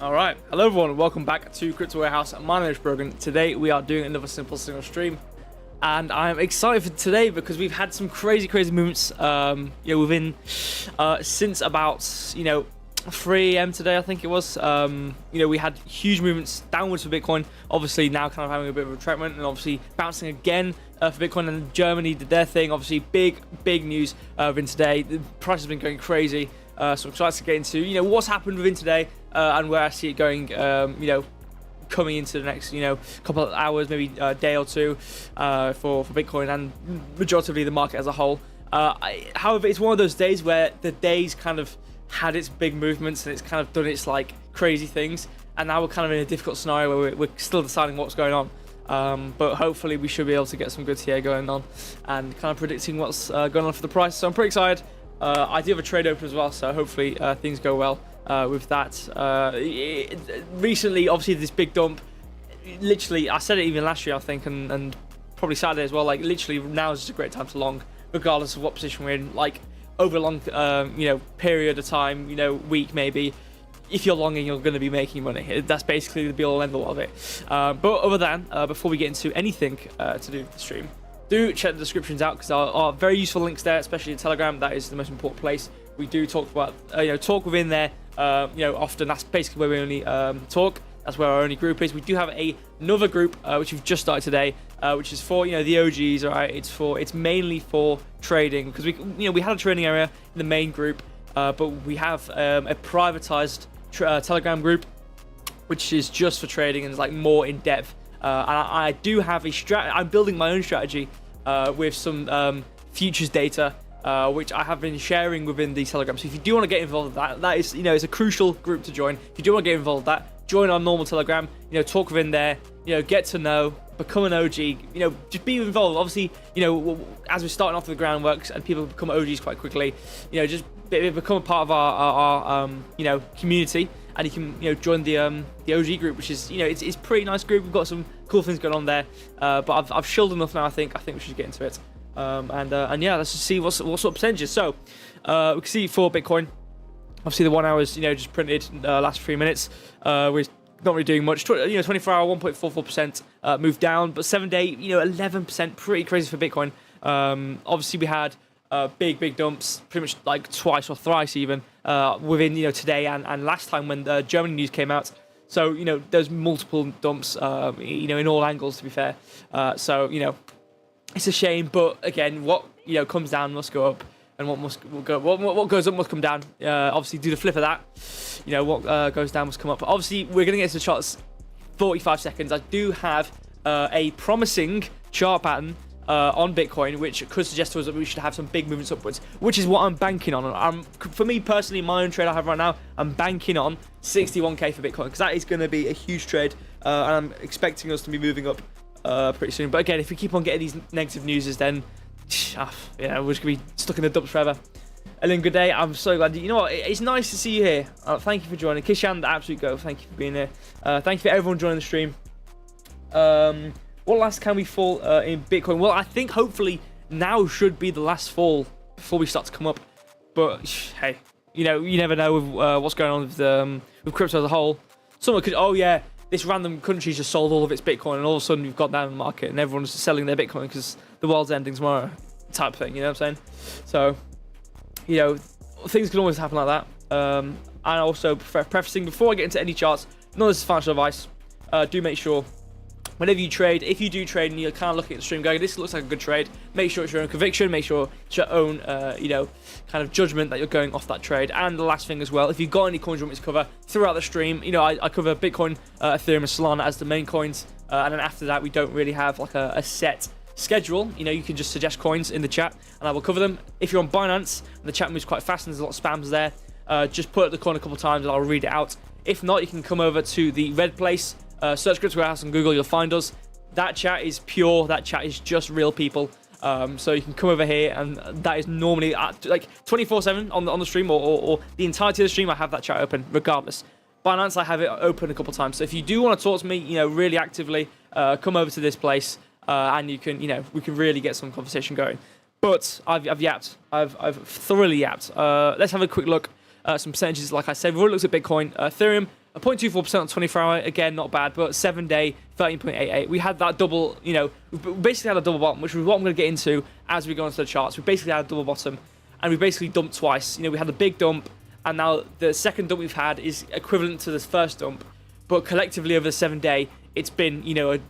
All right, hello everyone, welcome back to Crypto Warehouse. My name is Brogan. Today we are doing another simple single stream, and I'm excited for today because we've had some crazy movements. Within since about 3 a.m. today, I think it was. We had huge movements downwards for Bitcoin. Obviously now kind of having a bit of a retracement, and obviously bouncing again for Bitcoin. And Germany did their thing. Obviously big news within today. The price has been going crazy. So I'm excited to get into what's happened within today and where I see it going. Coming into the next couple of hours, maybe a day or two for Bitcoin and majoritively the market as a whole. However, it's one of those days where the day's kind of had its big movements and it's kind of done its like crazy things, and now we're kind of in a difficult scenario where we're still deciding what's going on. But hopefully we should be able to get some good TA going on and kind of predicting what's going on for the price. So I'm pretty excited. I do have a trade open as well, so hopefully things go well with that. Recently, obviously, this big dump. Literally, I said it even last year, I think, and probably Saturday as well. Like, literally, now is just a great time to long, regardless of what position we're in. Like, over a long, period of time, week maybe. If you're longing, you're going to be making money. That's basically the be-all and end-all of it. But other than, before we get into anything to do with the stream, do check the descriptions out because there are very useful links there, especially in Telegram. That is the most important place. We do talk about, talk within there, often. That's basically where we only talk. That's where our only group is. We do have another group which we've just started today, which is for the OGs. All right, it's mainly for trading because we had a trading area in the main group, but we have a privatized Telegram group which is just for trading and is like more in depth. And I do have a I'm building my own strategy with some futures data, which I have been sharing within the Telegram. So if you do want to get involved with that is, it's a crucial group to join. If you do want to get involved with that, join our normal Telegram, talk within there, get to know, become an OG, just be involved. Obviously, as we're starting off with the groundworks and people become OGs quite quickly, just become a part of our community. And you can join the OG group, which is it's a pretty nice group. We've got some cool things going on there, but I've shilled enough now. I think we should get into it. And yeah, let's just see what sort of percentages. So we can see for Bitcoin, obviously the 1 hour is just printed last 3 minutes. We're not really doing much. 24 hour 1.44% move down, but 7 day 11%, pretty crazy for Bitcoin. Obviously we had big dumps, pretty much like twice or thrice even within today and last time when the Germany news came out. So there's multiple dumps in all angles, to be fair. So it's a shame, but again, what comes down must go up, and what goes up must come down. Obviously, do the flip of that. What goes down must come up. But obviously, we're gonna get to the charts 45 seconds. I do have a promising chart pattern on Bitcoin, which could suggest to us that we should have some big movements upwards, which is what I'm banking on. For me personally, my own trade I have right now, I'm banking on 61k for Bitcoin because that is going to be a huge trade, and I'm expecting us to be moving up pretty soon. But again, if we keep on getting these negative newses, then we're just going to be stuck in the dumps forever. Ellen, good day. I'm so glad. It's nice to see you here. Thank you for joining. Kishan, the absolute go. Thank you for being here. Thank you for everyone joining the stream. What last can we fall in Bitcoin? Well, I think hopefully now should be the last fall before we start to come up. But hey, you never know with what's going on with crypto as a whole. Someone could, this random country just sold all of its Bitcoin, and all of a sudden you've got down the market and everyone's selling their Bitcoin because the world's ending tomorrow, type of thing. You know what I'm saying? So, things can always happen like that. And also prefacing before I get into any charts, none of this is financial advice. Do make sure, whenever you trade, if you do trade and you're kind of looking at the stream going, this looks like a good trade, make sure it's your own conviction, make sure it's your own, kind of judgment that you're going off that trade. And the last thing as well, if you've got any coins you want me to cover throughout the stream, I cover Bitcoin, Ethereum, and Solana as the main coins. And then after that, we don't really have like a set schedule. You can just suggest coins in the chat and I will cover them. If you're on Binance and the chat moves quite fast and there's a lot of spams there, just put the coin a couple times and I'll read it out. If not, you can come over to the red place. Search Crypto Warehouse on Google, you'll find us. That chat is pure. That chat is just real people. So you can come over here, and that is normally like 24/7 on the stream, or the entirety of the stream. I have that chat open regardless. Binance, I have it open a couple times. So if you do want to talk to me, really actively, come over to this place, and you can, we can really get some conversation going. But I've yapped. I've thoroughly yapped. Let's have a quick look. Some percentages, like I said, we've already looked at Bitcoin, Ethereum. A 0.24% on 24-hour, again, not bad, but 7-day, 13.88. We had that double, we basically had a double bottom, which is what I'm going to get into as we go into the charts. We basically had a double bottom, and we basically dumped twice. We had a big dump, and now the second dump we've had is equivalent to this first dump, but collectively over the 7-day, it's been,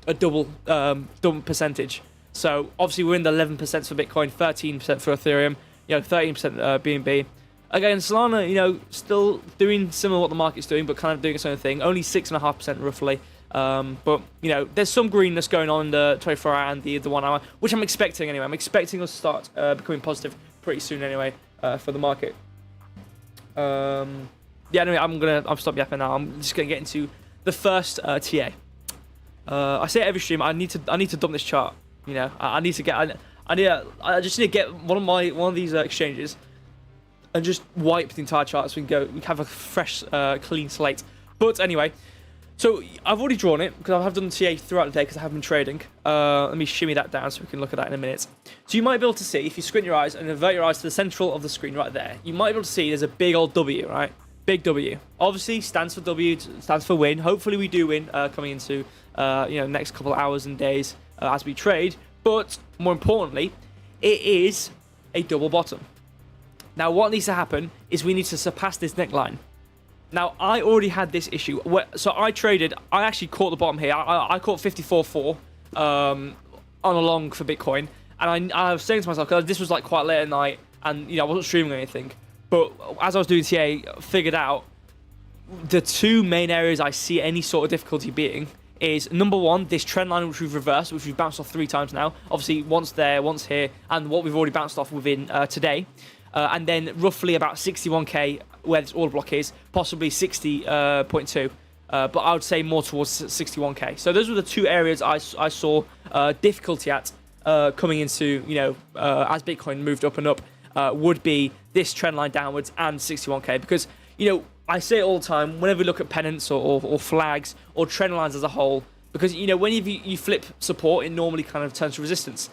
a double dump percentage. So obviously we're in the 11% for Bitcoin, 13% for Ethereum, 13% BNB. Again, Solana, still doing similar to what the market's doing, but kind of doing its own thing. Only 6.5% roughly. But, there's some greenness going on in the 24-hour and the 1 hour, which I'm expecting anyway. I'm expecting us to start becoming positive pretty soon anyway for the market. Anyway, I'll stop yapping now. I'm just going to get into the first TA. I say every stream, I need to dump this chart. I just need to get one of these exchanges and just wipe the entire chart so we can have a fresh, clean slate. But anyway, so I've already drawn it because I have done the TA throughout the day because I have been trading. Let me shimmy that down so we can look at that in a minute. So you might be able to see, if you squint your eyes and invert your eyes to the central of the screen right there, you might be able to see there's a big old W, right? Big W. Obviously stands for W, stands for win. Hopefully we do win coming into next couple of hours and days as we trade. But more importantly, it is a double bottom. Now, what needs to happen is we need to surpass this neckline. Now, I already had this issue. So I actually caught the bottom here. I caught 54.4 on a long for Bitcoin. And I was saying to myself, because this was like quite late at night, and I wasn't streaming or anything. But as I was doing TA, figured out the two main areas I see any sort of difficulty being is, number one, this trend line which we've reversed, which we've bounced off 3 times now. Obviously, once there, once here, and what we've already bounced off within today. And then roughly about 61k where this order block is, possibly 60.2, but I would say more towards 61k. So those were the two areas I saw difficulty at coming into, as Bitcoin moved up and up, would be this trend line downwards and 61k. Because, I say it all the time, whenever we look at pennants or flags or trend lines as a whole, because, when you flip support, it normally kind of turns to resistance.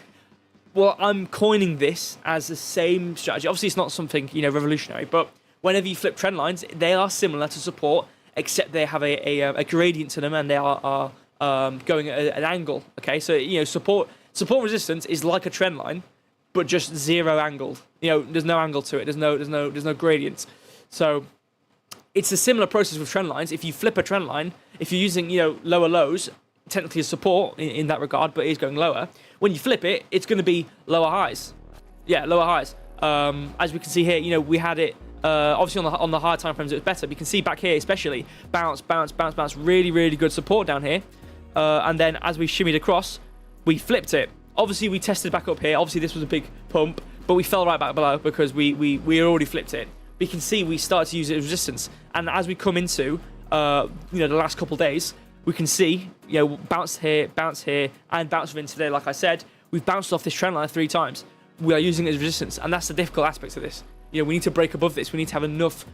Well, I'm coining this as the same strategy. Obviously, it's not something, revolutionary, but whenever you flip trend lines, they are similar to support, except they have a gradient to them and they are going at an angle, okay? So, support resistance is like a trend line, but just zero angled. There's no angle to it. There's no gradient. So, it's a similar process with trend lines. If you flip a trend line, if you're using, lower lows, technically a support in that regard, but it is going lower. When you flip it, it's going to be lower highs. Yeah, lower highs. As we can see here, we had it, obviously on the higher time frames, it was better. But you can see back here, especially, bounce, really, really good support down here. And then as we shimmied across, we flipped it. Obviously, we tested back up here. Obviously, this was a big pump, but we fell right back below because we already flipped it. We can see we started to use it as resistance. And as we come into, the last couple of days, we can see, bounce here, and bounce within today. Like I said, we've bounced off this trend line 3 times. We are using it as resistance, and that's the difficult aspect of this. We need to break above this. We need to have enough,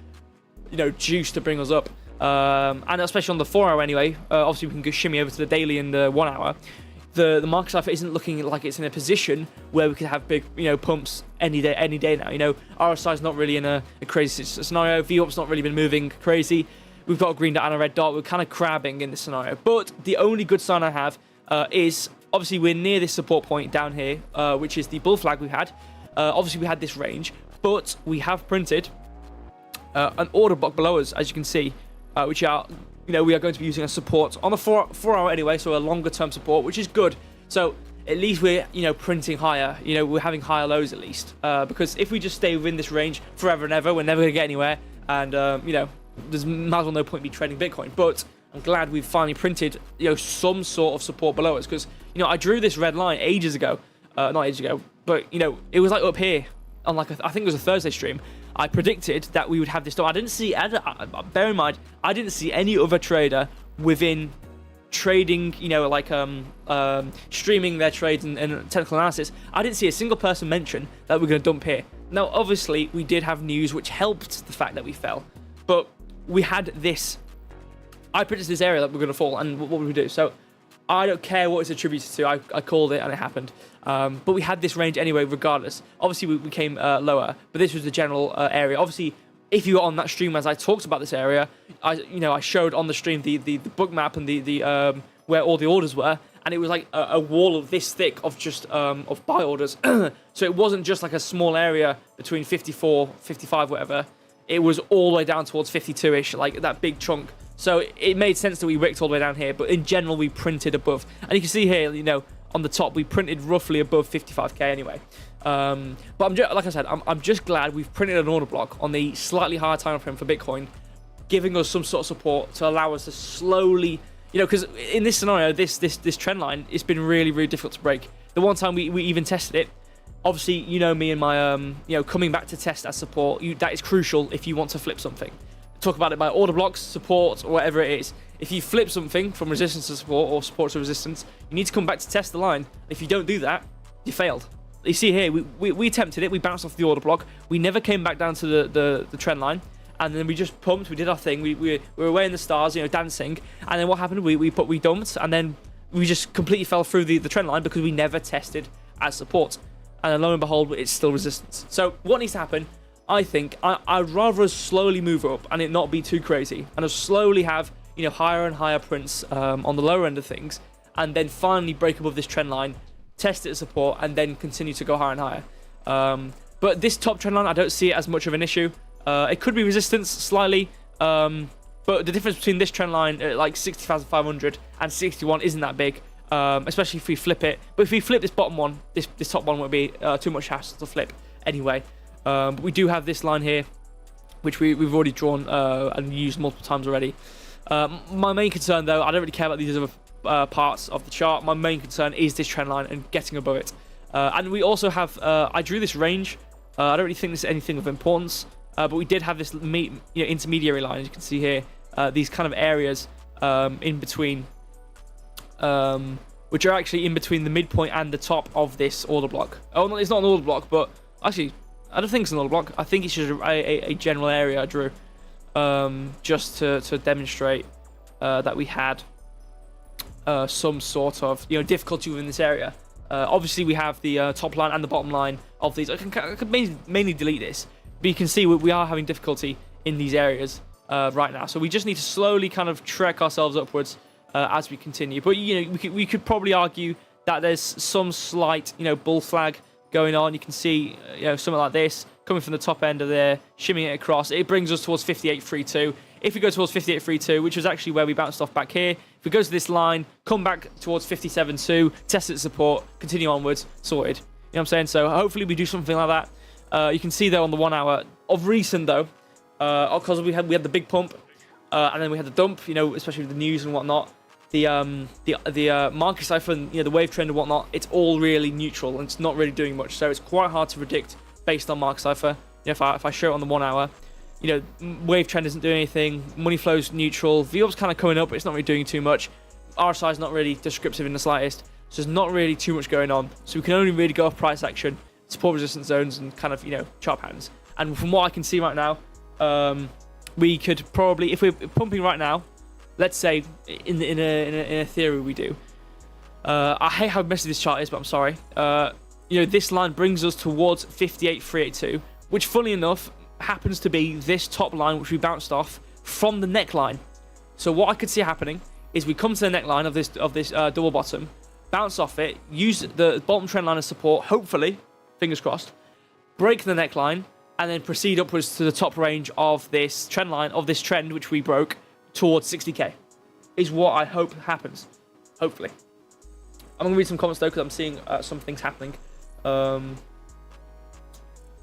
juice to bring us up. And especially on the 4 hour anyway. Obviously, we can go shimmy over to the daily and the 1 hour. The market cipher isn't looking like it's in a position where we could have big, pumps any day now. RSI is not really in a crazy scenario. VWAP's not really been moving crazy. We've got a green dot and a red dot. We're kind of crabbing in this scenario. But the only good sign I have is, obviously, we're near this support point down here, which is the bull flag we had. Obviously, we had this range, but we have printed an order block below us, as you can see, which are, we are going to be using a support on the 4 hour anyway, so a longer term support, which is good. So at least we're, printing higher. We're having higher lows at least. Because if we just stay within this range forever and ever, we're never going to get anywhere. And, there's might as well no point me trading Bitcoin. But I'm glad we've finally printed, some sort of support below us. Because, I drew this red line ages ago. Not ages ago. But, it was like up here on I think it was a Thursday stream. I predicted that we would have this. I didn't see, bear in mind, I didn't see any other trader within trading, streaming their trades and technical analysis. I didn't see a single person mention that we're going to dump here. Now, obviously, we did have news which helped the fact that we fell. But we had this. I predicted this area that we're going to fall, and what would we do? So I don't care what it's attributed to. I called it, and it happened. But we had this range anyway, regardless. Obviously, we came lower, but this was the general area. Obviously, if you were on that stream as I talked about this area, I showed on the stream the book map and the where all the orders were, and it was like a wall of this thick of just of buy orders. So it wasn't just like a small area between 54, 55, whatever. It was all the way down towards 52-ish, like that big chunk. So it made sense that we wicked all the way down here, but in general we printed above. And you can see here, on the top we printed roughly above 55k anyway. But like I said, I'm just glad we've printed an order block on the slightly higher time frame for Bitcoin, giving us some sort of support to allow us to slowly, because in this scenario, this trend line, it's been really, really difficult to break. The one time we even tested it, obviously, me and my, coming back to test as support, that is crucial if you want to flip something. Talk about it by order blocks, support, or whatever it is. If you flip something from resistance to support or support to resistance, you need to come back to test the line. If you don't do that, you failed. You see here, we attempted it, we bounced off the order block, we never came back down to the trend line, and then we just pumped, we did our thing, we were away in the stars, dancing, and then what happened, we dumped, and then we just completely fell through the trend line because we never tested as support. And then lo and behold, it's still resistance. So what needs to happen, I think, I'd rather us slowly move up and it not be too crazy, and us slowly have, higher and higher prints on the lower end of things, and then finally break above this trend line, test it as support, and then continue to go higher and higher. But this top trend line, I don't see it as much of an issue. It could be resistance slightly, but the difference between this trend line at like 60,500 and 61 isn't that big, especially if we flip it. But if we flip this bottom one, this top one would be too much hassle to flip anyway. But we do have this line here, which we've already drawn and used multiple times already. My main concern, though, I don't really care about these other parts of the chart. My main concern is this trend line and getting above it. And we also have, I drew this range. I don't really think this is anything of importance, but we did have this intermediary line, as you can see here. These kind of areas in between, which are actually in between the midpoint and the top of this order block. Oh, no, it's not an order block, but actually, I don't think it's an order block. I think it's just a general area I drew, just to demonstrate that we had some sort of difficulty within this area. Obviously, we have the top line and the bottom line of these. I could mainly delete this, but you can see we are having difficulty in these areas right now. So we just need to slowly kind of trek ourselves upwards as we continue. But we could probably argue that there's some slight bull flag going on. You can see something like this coming from the top end of there, shimmying it across. It brings us towards 58.32. If we go towards 58.32, which was actually where we bounced off back here, if we go to this line, come back towards 57.2, test it support, continue onwards, sorted. You know what I'm saying? So hopefully we do something like that. You can see there on the 1 hour of recent though, because we had the big pump, and then we had the dump. Especially with the news and whatnot. The market cipher and the wave trend and whatnot, it's all really neutral and it's not really doing much. So it's quite hard to predict based on market cipher. If I show it on the 1 hour, wave trend isn't doing anything. Money flow's neutral. VWAP's kind of coming up, but it's not really doing too much. RSI is not really descriptive in the slightest. So there's not really too much going on. So we can only really go off price action, support resistance zones, and kind of chart patterns. And from what I can see right now, we could probably, if we're pumping right now, let's say in a theory we do. I hate how messy this chart is, but I'm sorry. This line brings us towards 58.382, which, funny enough, happens to be this top line which we bounced off from the neckline. So what I could see happening is we come to the neckline of this double bottom, bounce off it, use the bottom trend line as support, hopefully, fingers crossed, break the neckline, and then proceed upwards to the top range of this trend line, of this trend which we broke, towards 60k, is what I hope happens. Hopefully. I'm gonna read some comments though, because I'm seeing some things happening.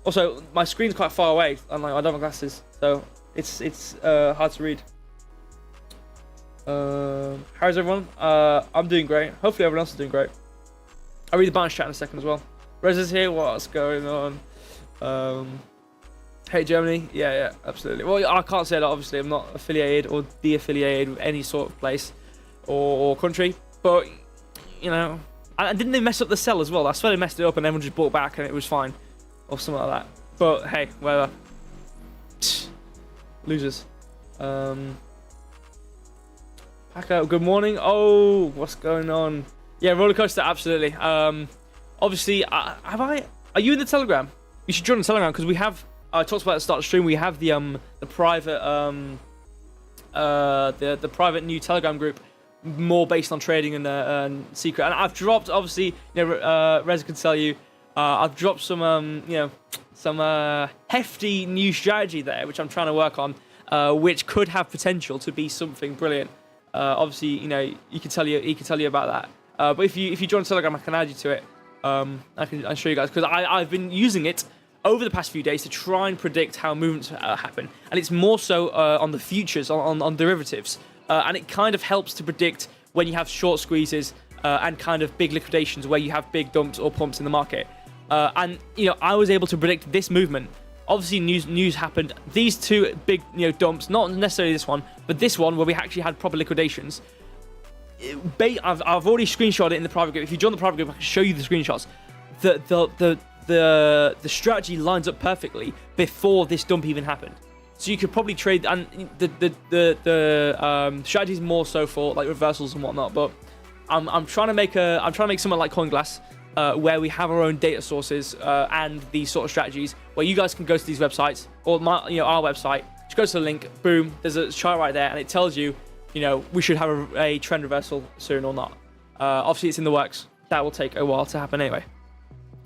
Also, my screen's quite far away, and I don't have glasses, so it's hard to read. How's everyone? I'm doing great. Hopefully everyone else is doing great. I'll read the bounce chat in a second as well. Rez is here. What's going on? Hey Germany, yeah, absolutely. Well, I can't say that, obviously. I'm not affiliated or de-affiliated with any sort of place or country. But, and didn't they mess up the sell as well? I swear they messed it up and everyone just bought back and it was fine. Or something like that. But, hey, whatever. Losers. Paco, good morning. Oh, what's going on? Yeah, roller coaster, absolutely. Obviously, are you in the Telegram? You should join the Telegram because we have I talked about at the start of the stream, we have the private the private new Telegram group, more based on trading and secret. And I've dropped, obviously, Reza can tell you, I've dropped some some hefty new strategy there, which I'm trying to work on, which could have potential to be something brilliant. Obviously, he can tell you about that. But if you join Telegram, I can add you to it. I'll show you guys, because I've been using it over the past few days to try and predict how movements happen, and it's more so on the futures, on derivatives, and it kind of helps to predict when you have short squeezes and kind of big liquidations where you have big dumps or pumps in the market. And I was able to predict this movement. Obviously, news happened. These two big dumps, not necessarily this one, but this one where we actually had proper liquidations. I've already screenshotted it in the private group. If you join the private group, I can show you the screenshots. The strategy lines up perfectly before this dump even happened. So you could probably trade, and the strategy is more so for like reversals and whatnot. But I'm trying to make something like CoinGlass, where we have our own data sources and these sort of strategies, where you guys can go to these websites or our website. Just go to the link, boom. There's a chart right there, and it tells you, we should have a trend reversal soon or not. Obviously, it's in the works. That will take a while to happen anyway.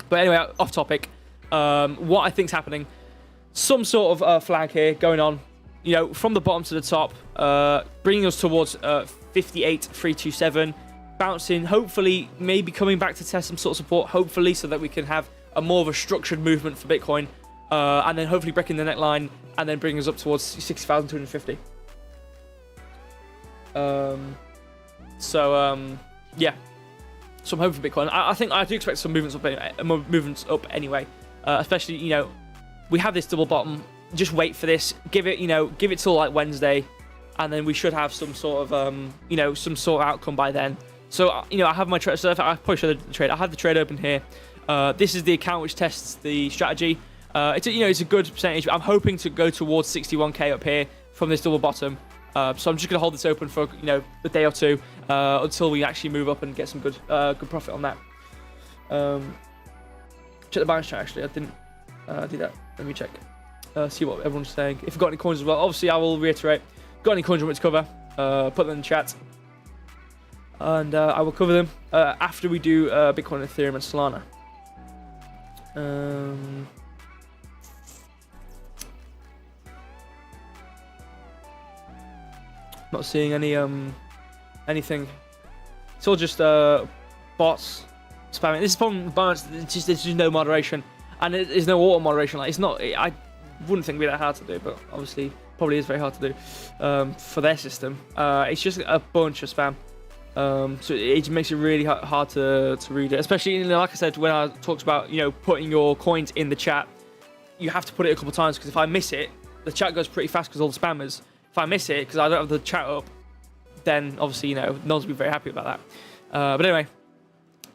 But anyway, off topic. What I think's happening, some sort of flag here going on, from the bottom to the top, bringing us towards 58,327, bouncing, hopefully, maybe coming back to test some sort of support, hopefully, so that we can have a more of a structured movement for Bitcoin, and then hopefully breaking the neckline, and then bringing us up towards 60,250. Yeah. So I'm hoping for Bitcoin. I think I do expect some movements up anyway. Especially, we have this double bottom. Just wait for this. Give it till like Wednesday, and then we should have some sort of some sort of outcome by then. So I have my trade. So I probably should have the trade. I have the trade open here. This is the account which tests the strategy. It's a good percentage. I'm hoping to go towards 61k up here from this double bottom. So I'm just going to hold this open for a day or two until we actually move up and get some good profit on that. Check the balance chart. Actually, I didn't do that. Let me check. See what everyone's saying. If you've got any coins as well, obviously I will reiterate. Got any coins you want me to cover? Put them in the chat, and I will cover them after we do Bitcoin, Ethereum, and Solana. Not seeing any anything. It's all just bots spamming. This is from Binance. There's just no moderation, and there's no auto moderation. Like, it's not. I wouldn't think it'd be that hard to do, but obviously probably is very hard to do for their system. It's just a bunch of spam. So it makes it really hard to read it. Especially, like I said, when I talked about putting your coins in the chat, you have to put it a couple of times, because if I miss it, the chat goes pretty fast because all the spammers. If I miss it because I don't have the chat up, then obviously no one's gonna be very happy about that. But anyway,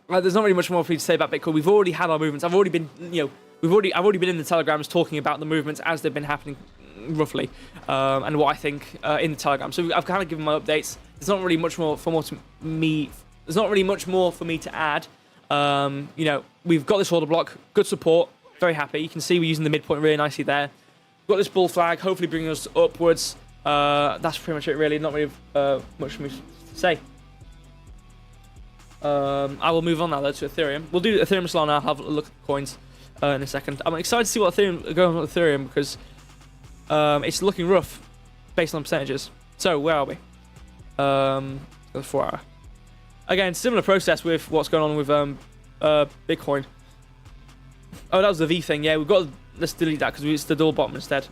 there's not really much more for me to say about Bitcoin. We've already had our movements. I've already been I've already been in the Telegrams talking about the movements as they've been happening, roughly, and what I think in the Telegram. So I've kind of given my updates. There's not really much more for me. There's not really much more for me to add. We've got this order block, good support, very happy. You can see we're using the midpoint really nicely there. We've got this bull flag, hopefully bringing us upwards. That's pretty much it, really. Not really much for me to say. I will move on now though to Ethereum. We'll do Ethereum Solana. I'll have a look at the coins in a second. I'm excited to see what Ethereum going on with Ethereum, because it's looking rough based on percentages. So where are we? The 4 hour. Again, similar process with what's going on with Bitcoin. Oh, that was the V thing. Yeah, let's delete that because it's the double bottom instead.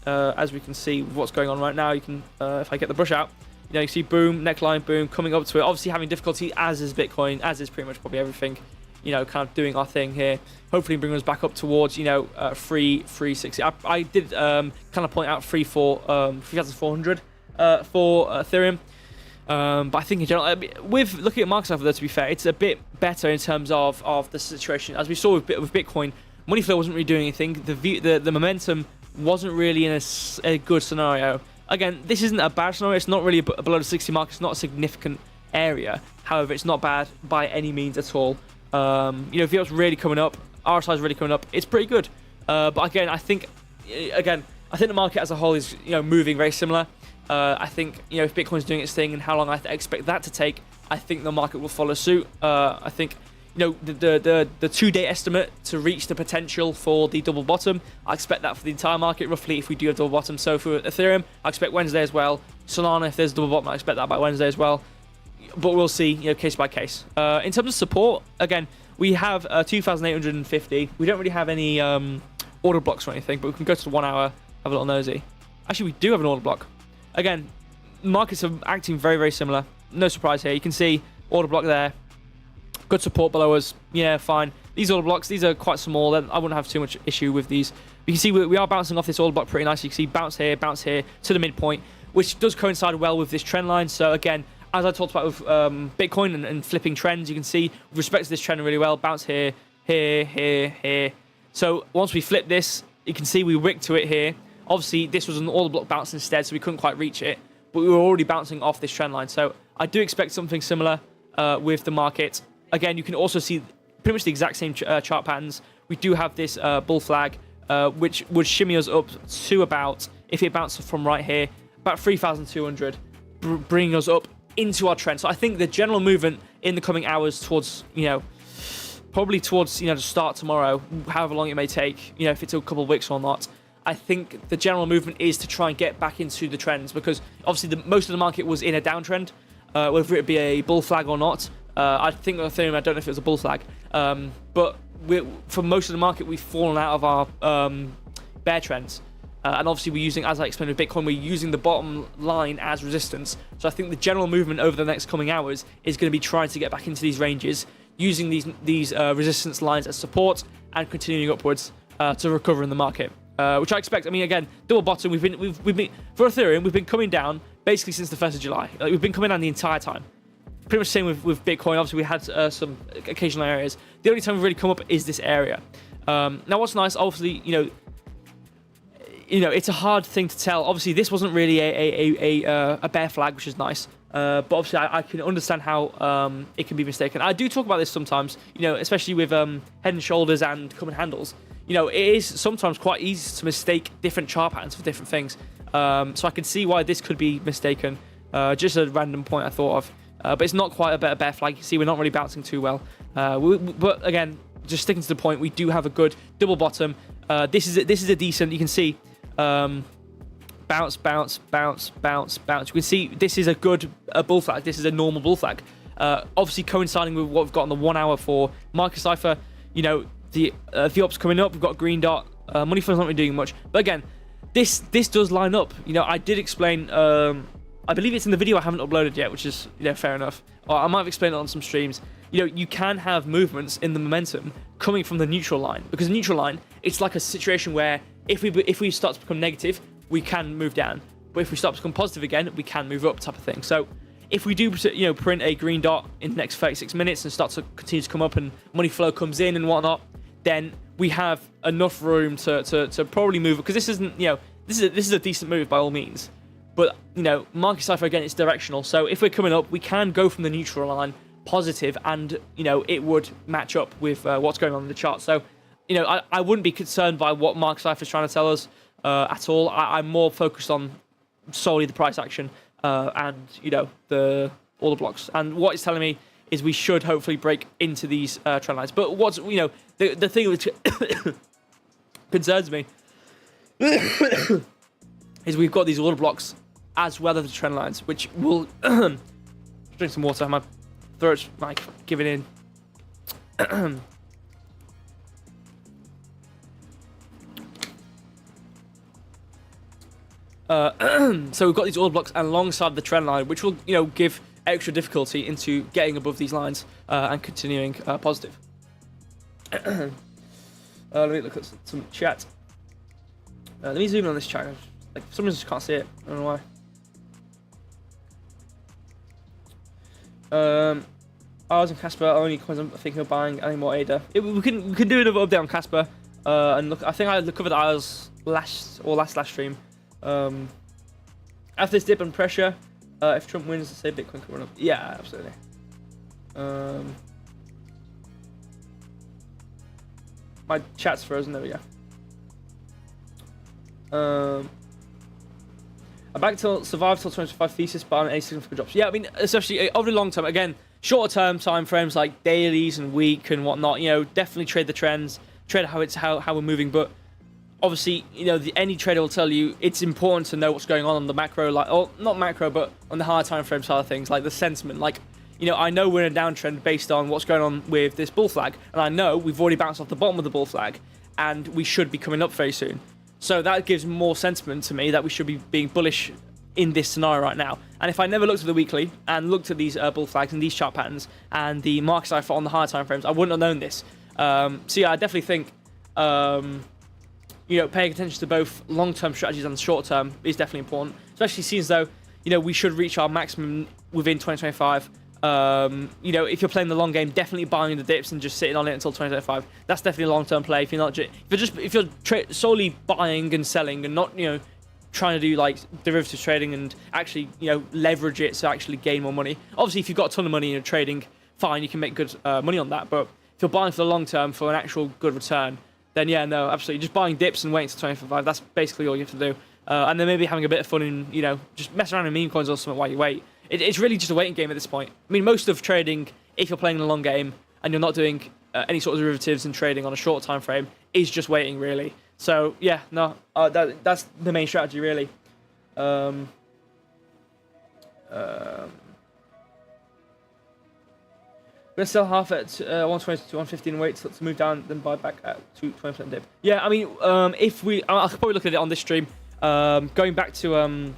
As we can see with what's going on right now, you can if I get the brush out, you see boom, neckline, boom, coming up to it. Obviously having difficulty, as is Bitcoin, as is pretty much probably everything. Kind of doing our thing here. Hopefully bring us back up towards 360. I did kind of point out 3,400 for Ethereum. But I think in general, with looking at market size, though, to be fair, it's a bit better in terms of the situation. As we saw with Bitcoin, money flow wasn't really doing anything. The momentum wasn't really in a good scenario. Again, this isn't a bad scenario. It's not really below the 60 mark. It's not a significant area. However, it's not bad by any means at all. VWAP's really coming up. RSI's really coming up. It's pretty good. But again, I think again, I think the market as a whole is moving very similar. I think if Bitcoin's doing its thing and how long I expect that to take, I think the market will follow suit. I think the 2-day estimate to reach the potential for the double bottom, I expect that for the entire market roughly if we do have double bottom. So for Ethereum, I expect Wednesday as well. Solana, if there's double bottom, I expect that by Wednesday as well. But we'll see, case by case. In terms of support, again, we have 2,850. We don't really have any order blocks or anything, but we can go to the 1 hour, have a little nosy. Actually, we do have an order block. Again, markets are acting very, very similar. No surprise here. You can see order block there. Good support below us. Yeah, fine. These order blocks, these are quite small. I wouldn't have too much issue with these. You can see we are bouncing off this order block pretty nicely. You can see bounce here to the midpoint, which does coincide well with this trend line. So again, as I talked about with Bitcoin and flipping trends, you can see with respect to this trend really well. Bounce here, here, here, here. So once we flip this, you can see we wicked to it here. Obviously, this was an order block bounce instead, so we couldn't quite reach it. But we were already bouncing off this trend line. So I do expect something similar with the market. Again, you can also see pretty much the exact same chart patterns. We do have this bull flag, which would shimmy us up to about, if it bounced from right here, about 3,200, bringing us up into our trend. So I think the general movement in the coming hours towards, probably towards, the start tomorrow, however long it may take, if it's a couple of weeks or not, I think the general movement is to try and get back into the trends, because obviously most of the market was in a downtrend, whether it be a bull flag or not. I think Ethereum, I don't know if it was a bull flag, but for most of the market, we've fallen out of our bear trends. And obviously we're using, as I explained with Bitcoin, we're using the bottom line as resistance. So I think the general movement over the next coming hours is going to be trying to get back into these ranges, using these resistance lines as support and continuing upwards to recover in the market. Which I expect. I mean, again, double bottom. We've been for Ethereum. We've been coming down basically since the 1st of July. Like, we've been coming down the entire time. Pretty much the same with Bitcoin. Obviously, we had some occasional areas. The only time we've really come up is this area. Now, what's nice, obviously, it's a hard thing to tell. Obviously, this wasn't really a bear flag, which is nice. But obviously, I can understand how it can be mistaken. I do talk about this sometimes, especially with Head and Shoulders and Cup and Handles. It is sometimes quite easy to mistake different chart patterns for different things. So I can see why this could be mistaken. Just a random point I thought of. But it's not quite a bear flag. You see, we're not really bouncing too well. But again, just sticking to the point, we do have a good double bottom. This is a decent, you can see, bounce, bounce, bounce, bounce, bounce. You can see this is a good bull flag. This is a normal bull flag. Obviously coinciding with what we've got on the 1 hour for Market Cypher, the up's coming up. We've got a green dot. Money Flow's not really doing much. But again, this does line up. I did explain, I believe it's in the video I haven't uploaded yet, which is, fair enough. Or I might have explained it on some streams. You can have movements in the momentum coming from the neutral line. Because the neutral line, it's like a situation where if we start to become negative, we can move down. But if we start to become positive again, we can move up, type of thing. So if we do, print a green dot in the next 36 minutes and start to continue to come up and money flow comes in and whatnot, then we have enough room to probably move, because this isn't, this is a decent move by all means. But, Market Cypher, again, it's directional. So if we're coming up, we can go from the neutral line positive and, it would match up with what's going on in the chart. So, I wouldn't be concerned by what Market Cypher is trying to tell us at all. I'm more focused on solely the price action and, the order blocks. And what it's telling me is we should hopefully break into these trend lines. But what's, the thing which concerns me is we've got these order blocks as well as the trend lines, which will drink some water. My throat's like giving in. So we've got these order blocks alongside the trend line, which will, give extra difficulty into getting above these lines and continuing positive. Let me look at some chat. Let me zoom in on this chat. Like, for some reason I just can't see it. I don't know why. I was in Casper. Only coins I'm thinking of buying any more ADA. We can do another update on Casper. And look, I think I covered IOS last stream. After this dip and pressure, if Trump wins, say Bitcoin can run up. Yeah, absolutely. My chat's frozen. There we go. I back till survive till 25 thesis, but I'm any significant drops. Yeah, I mean, especially over the long term. Again, shorter term time frames like dailies and week and whatnot. Definitely trade the trends, trade how we're moving. But obviously, any trader will tell you it's important to know what's going on the macro, not macro, but on the higher time frame side of things, like the sentiment. I know we're in a downtrend based on what's going on with this bull flag, and I know we've already bounced off the bottom of the bull flag, and we should be coming up very soon. So that gives more sentiment to me that we should be being bullish in this scenario right now. And if I never looked at the weekly and looked at these bull flags and these chart patterns and the market cipher on the higher time frames, I wouldn't have known this. So yeah, I definitely think paying attention to both long-term strategies and short-term is definitely important, especially since though we should reach our maximum within 2025. If you're playing the long game, definitely buying the dips and just sitting on it until 2025. That's definitely a long-term play. If you're solely buying and selling and not trying to do like derivatives trading and actually leverage it to actually gain more money. Obviously, if you've got a ton of money and you're trading, fine, you can make good money on that. But if you're buying for the long term for an actual good return, then yeah, no, absolutely, just buying dips and waiting until 2025. That's basically all you have to do. And then maybe having a bit of fun and just mess around in meme coins or something while you wait. It's really just a waiting game at this point. I mean, most of trading, if you're playing a long game and you're not doing any sort of derivatives and trading on a short time frame, is just waiting, really. So, yeah, no, that's the main strategy, really. We're going to sell half at 120 to 115 and wait to move down, then buy back at 20% dip. Yeah, I mean, I could probably look at it on this stream. Going back to...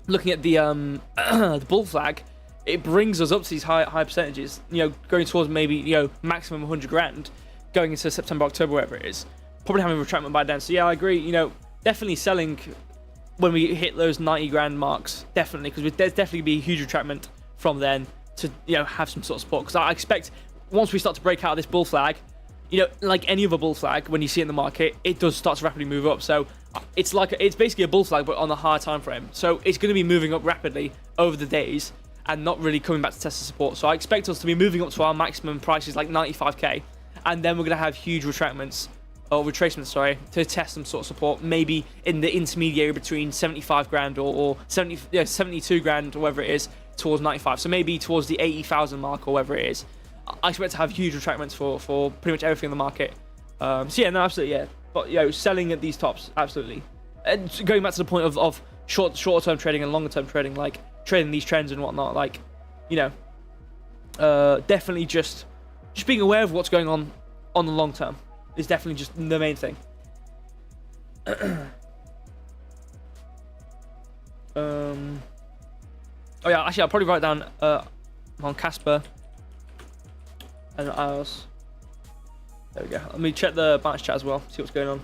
looking at the the bull flag, it brings us up to these high percentages. Going towards maybe maximum 100 grand, going into September, October, wherever it is. Probably having a retractment by then. So yeah, I agree. Definitely selling when we hit those 90 grand marks. Definitely, because there's definitely be a huge retractment from then to have some sort of support. Because I expect once we start to break out of this bull flag, like any other bull flag, when you see it in the market, it does start to rapidly move up. So it's basically a bull flag, but on a higher time frame. So it's going to be moving up rapidly over the days and not really coming back to test the support. So I expect us to be moving up to our maximum prices, like 95k, and then we're going to have huge retracements or retracements, to test some sort of support, maybe in the intermediary between 75 grand or 72 grand or whatever it is towards 95. So maybe towards the 80,000 mark or whatever it is. I expect to have huge retracements for pretty much everything in the market. So yeah, no, absolutely, yeah. But selling at these tops, absolutely. And going back to the point of shorter term trading and longer term trading, like trading these trends and whatnot, like definitely just being aware of what's going on the long term is definitely just the main thing. Oh yeah, actually I'll probably write down on Casper and IOS. There we go. Let me check the Binance chat as well, see what's going on.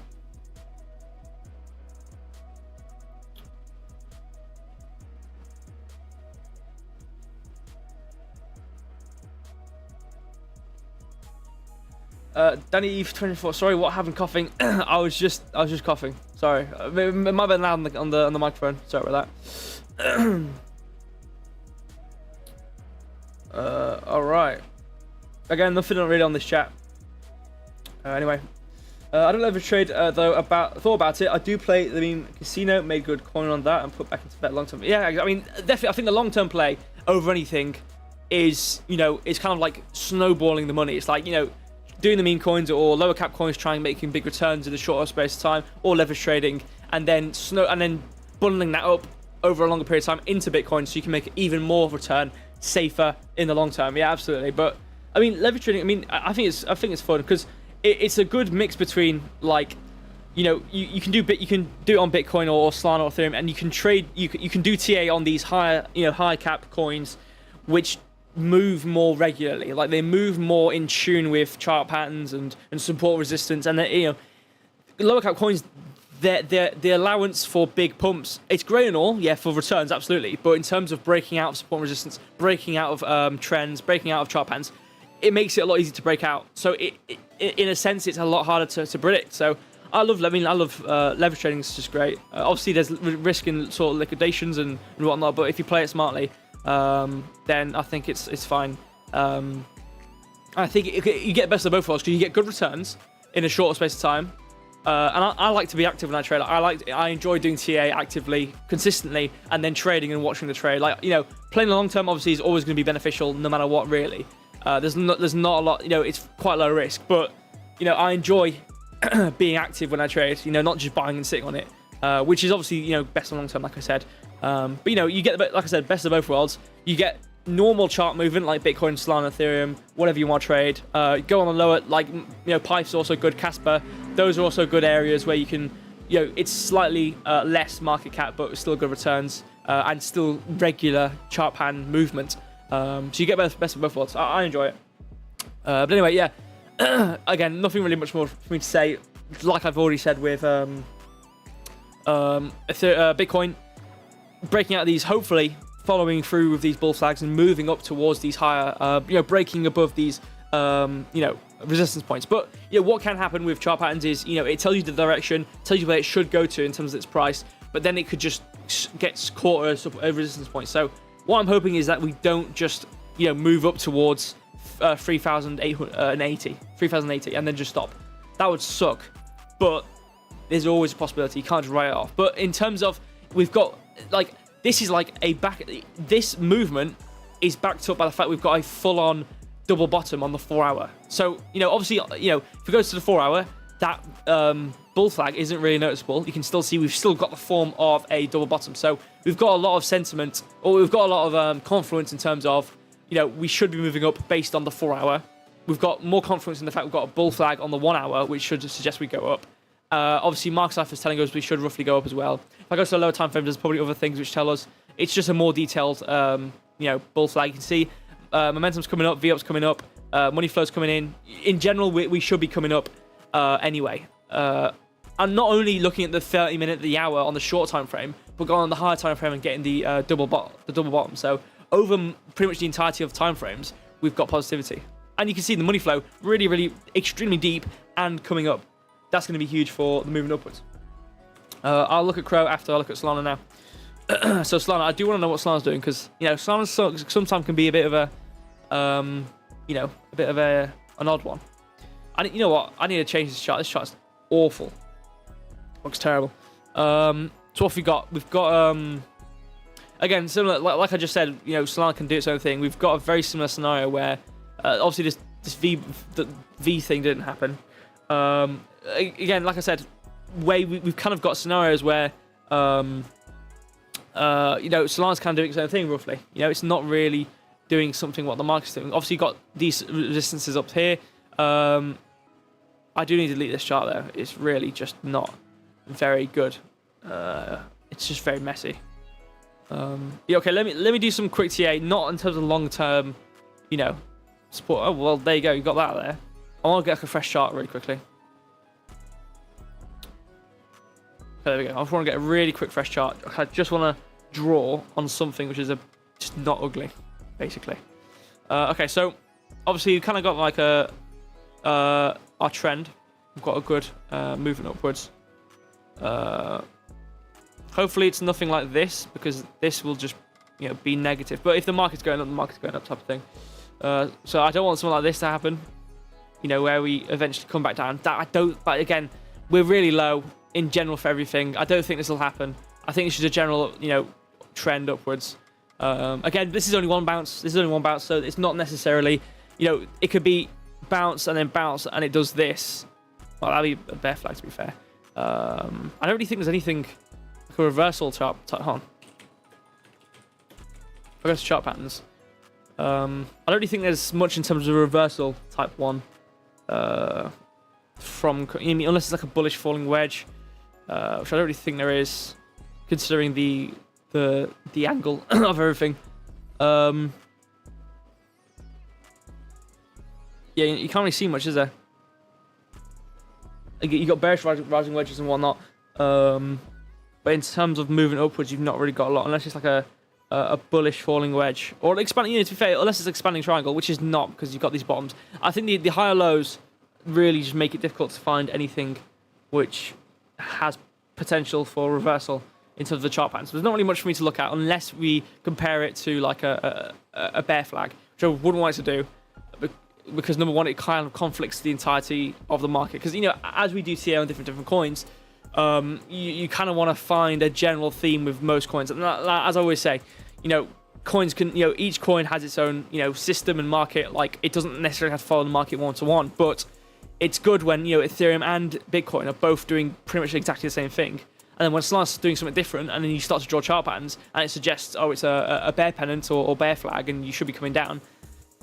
Danny Eve 24. Sorry, what happened? Coughing. I was just coughing. Sorry, it might have been loud on the microphone. Sorry about that. All right. Again, nothing really on this chat. Anyway, I don't ever trade though. Thought about it. I do play the meme casino, made good coin on that, and put back into bet long term. Yeah, I mean, definitely. I think the long term play over anything is is kind of like snowballing the money. It's like doing the meme coins or lower cap coins, trying making big returns in a shorter space of time, or leverage trading, and then bundling that up over a longer period of time into Bitcoin, so you can make even more return, safer in the long term. Yeah, absolutely. But I mean, leverage trading. I mean, I think it's fun because it's a good mix between like, you can do it on Bitcoin or Solana or Ethereum, and you can trade. You can do TA on these high cap coins, which move more regularly. Like they move more in tune with chart patterns and support resistance, and lower cap coins. The allowance for big pumps, it's great and all, yeah, for returns, absolutely. But in terms of breaking out of support and resistance, breaking out of trends, breaking out of chart patterns, it makes it a lot easier to break out. So in a sense, it's a lot harder to predict. So I love leverage trading. It's just great. Obviously, there's risk in sort of liquidations and whatnot. But if you play it smartly, then I think it's fine. I think you get the best of both worlds because you get good returns in a shorter space of time. And I like to be active when I trade. I enjoy doing TA actively, consistently, and then trading and watching the trade. Like, you know, playing the long term obviously is always going to be beneficial no matter what, really. There's not a lot, you know, it's quite low risk, but, you know, I enjoy being active when I trade, you know, not just buying and sitting on it, which is obviously, you know, best on long term, like I said. But, you know, you get, like I said, best of both worlds. You get normal chart movement like Bitcoin, Solana, Ethereum, whatever you want to trade. Go on the lower, like, you know, Pipe's also good, Casper. Those are also good areas where you can, you know, it's slightly less market cap, but still good returns and still regular chart pan movement. So you get best of both worlds. I enjoy it. But anyway, yeah. Again, nothing really much more for me to say. Like I've already said with Bitcoin, breaking out of these, hopefully following through with these bull flags and moving up towards these higher, you know, breaking above these, you know, resistance points. But you know, what can happen with chart patterns is, you know, it tells you the direction, tells you where it should go to in terms of its price, but then it could just get caught at a resistance point. So what I'm hoping is that we don't just, you know, move up towards 3,080 and then just stop. That would suck, but there's always a possibility. You can't just write it off. But in terms of, we've got, like, this is like this movement is backed up by the fact we've got a full-on double bottom on the 4 hour. So, you know, obviously, you know, if it goes to the 4 hour, that bull flag isn't really noticeable. You can still see we've still got the form of a double bottom. So we've got a lot of sentiment, or we've got a lot of confluence in terms of, you know, we should be moving up based on the 4 hour. We've got more confidence in the fact we've got a bull flag on the 1 hour, which should suggest we go up. Obviously, Mark Cypher is telling us we should roughly go up as well. If I go to the lower time frame, there's probably other things which tell us. It's just a more detailed, you know, bull flag. You can see momentum's coming up, V-up's coming up, money flow's coming in. In general, we should be coming up anyway. I'm not only looking at the 30-minute, the hour on the short time frame, but going on the higher time frame and getting the double bottom. So over pretty much the entirety of time frames, we've got positivity. And you can see the money flow really, really extremely deep and coming up. That's going to be huge for the moving upwards. I'll look at Crow after I look at Solana now. So Solana, I do want to know what Solana's doing, because, you know, Solana sometimes can be a bit of a, you know, a bit of an odd one. You know what? I need to change this chart. This chart's awful. Looks terrible. So what have we got? We've got, again, similar, like I just said, you know, Solana can do its own thing. We've got a very similar scenario where, obviously this V thing didn't happen. Again, like I said, we've kind of got scenarios where, you know, Solana's kind of doing its own thing, roughly. You know, it's not really doing something what the market's doing. Obviously, you've got these resistances up here. I do need to delete this chart, though. It's really just not very good. It's just very messy. Yeah, okay, let me do some quick TA, not in terms of long-term, you know, support. Oh, well, there you go. You got that there. I want to get like a fresh chart really quickly. Okay, there we go. I just want to get a really quick fresh chart. I just want to draw on something which is just not ugly, basically. Okay, so obviously you kind of got like our trend. We've got a good movement upwards. Hopefully it's nothing like this, because this will just, you know, be negative. But if the market's going up, the market's going up, type of thing. So I don't want something like this to happen. You know, where we eventually come back down. That I don't. But again, we're really low in general for everything. I don't think this will happen. I think it's just a general, you know, trend upwards. Again, this is only one bounce. This is only one bounce, so it's not necessarily, you know, it could be bounce and then bounce, and it does this. Well, that'd be a bear flag, to be fair. I don't really think there's anything like a reversal chart. Hold on. If I go to chart patterns, I don't really think there's much in terms of a reversal type one. From, unless it's like a bullish falling wedge, which I don't really think there is, considering the angle of everything. Yeah, you can't really see much, is there? You got bearish rising wedges and whatnot, but in terms of moving upwards, you've not really got a lot, unless it's like a bullish falling wedge, or expanding. You know, to be fair, unless it's expanding triangle, which is not, because you've got these bottoms. I think the higher lows really just make it difficult to find anything which has potential for reversal in terms of the chart pattern. So there's not really much for me to look at unless we compare it to like a bear flag, which I wouldn't want it to do. But because number one, it kind of conflicts the entirety of the market. Because, you know, as we do TA on different coins, you kind of want to find a general theme with most coins. And as I always say, you know, coins can, you know, each coin has its own, you know, system and market. Like, it doesn't necessarily have to follow the market one-to-one, but it's good when, you know, Ethereum and Bitcoin are both doing pretty much exactly the same thing. And then when Solana's doing something different, and then you start to draw chart patterns, and it suggests, oh, it's a bear pennant or bear flag, and you should be coming down.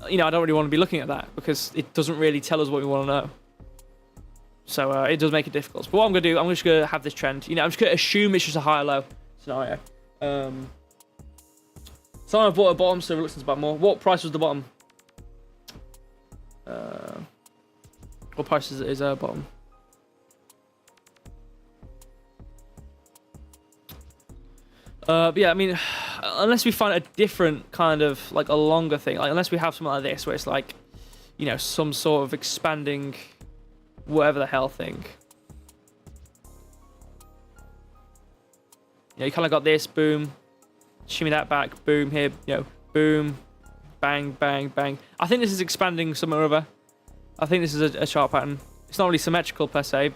You know, I don't really want to be looking at that, because it doesn't really tell us what we want to know. So it does make it difficult. But what I'm going to do, I'm just going to have this trend. You know, I'm just going to assume it's just a higher-low scenario. So I bought a bottom, so reluctance to buy more. What price was the bottom? What price is bottom? But yeah, I mean, unless we find a different kind of, like, a longer thing, like, unless we have something like this, where it's like, you know, some sort of expanding whatever the hell thing. You know, you kind of got this, boom, shimmy that back, boom, here, you know, boom, bang, bang, bang. I think this is expanding somewhere or other. I think this is a chart pattern. It's not really symmetrical per se.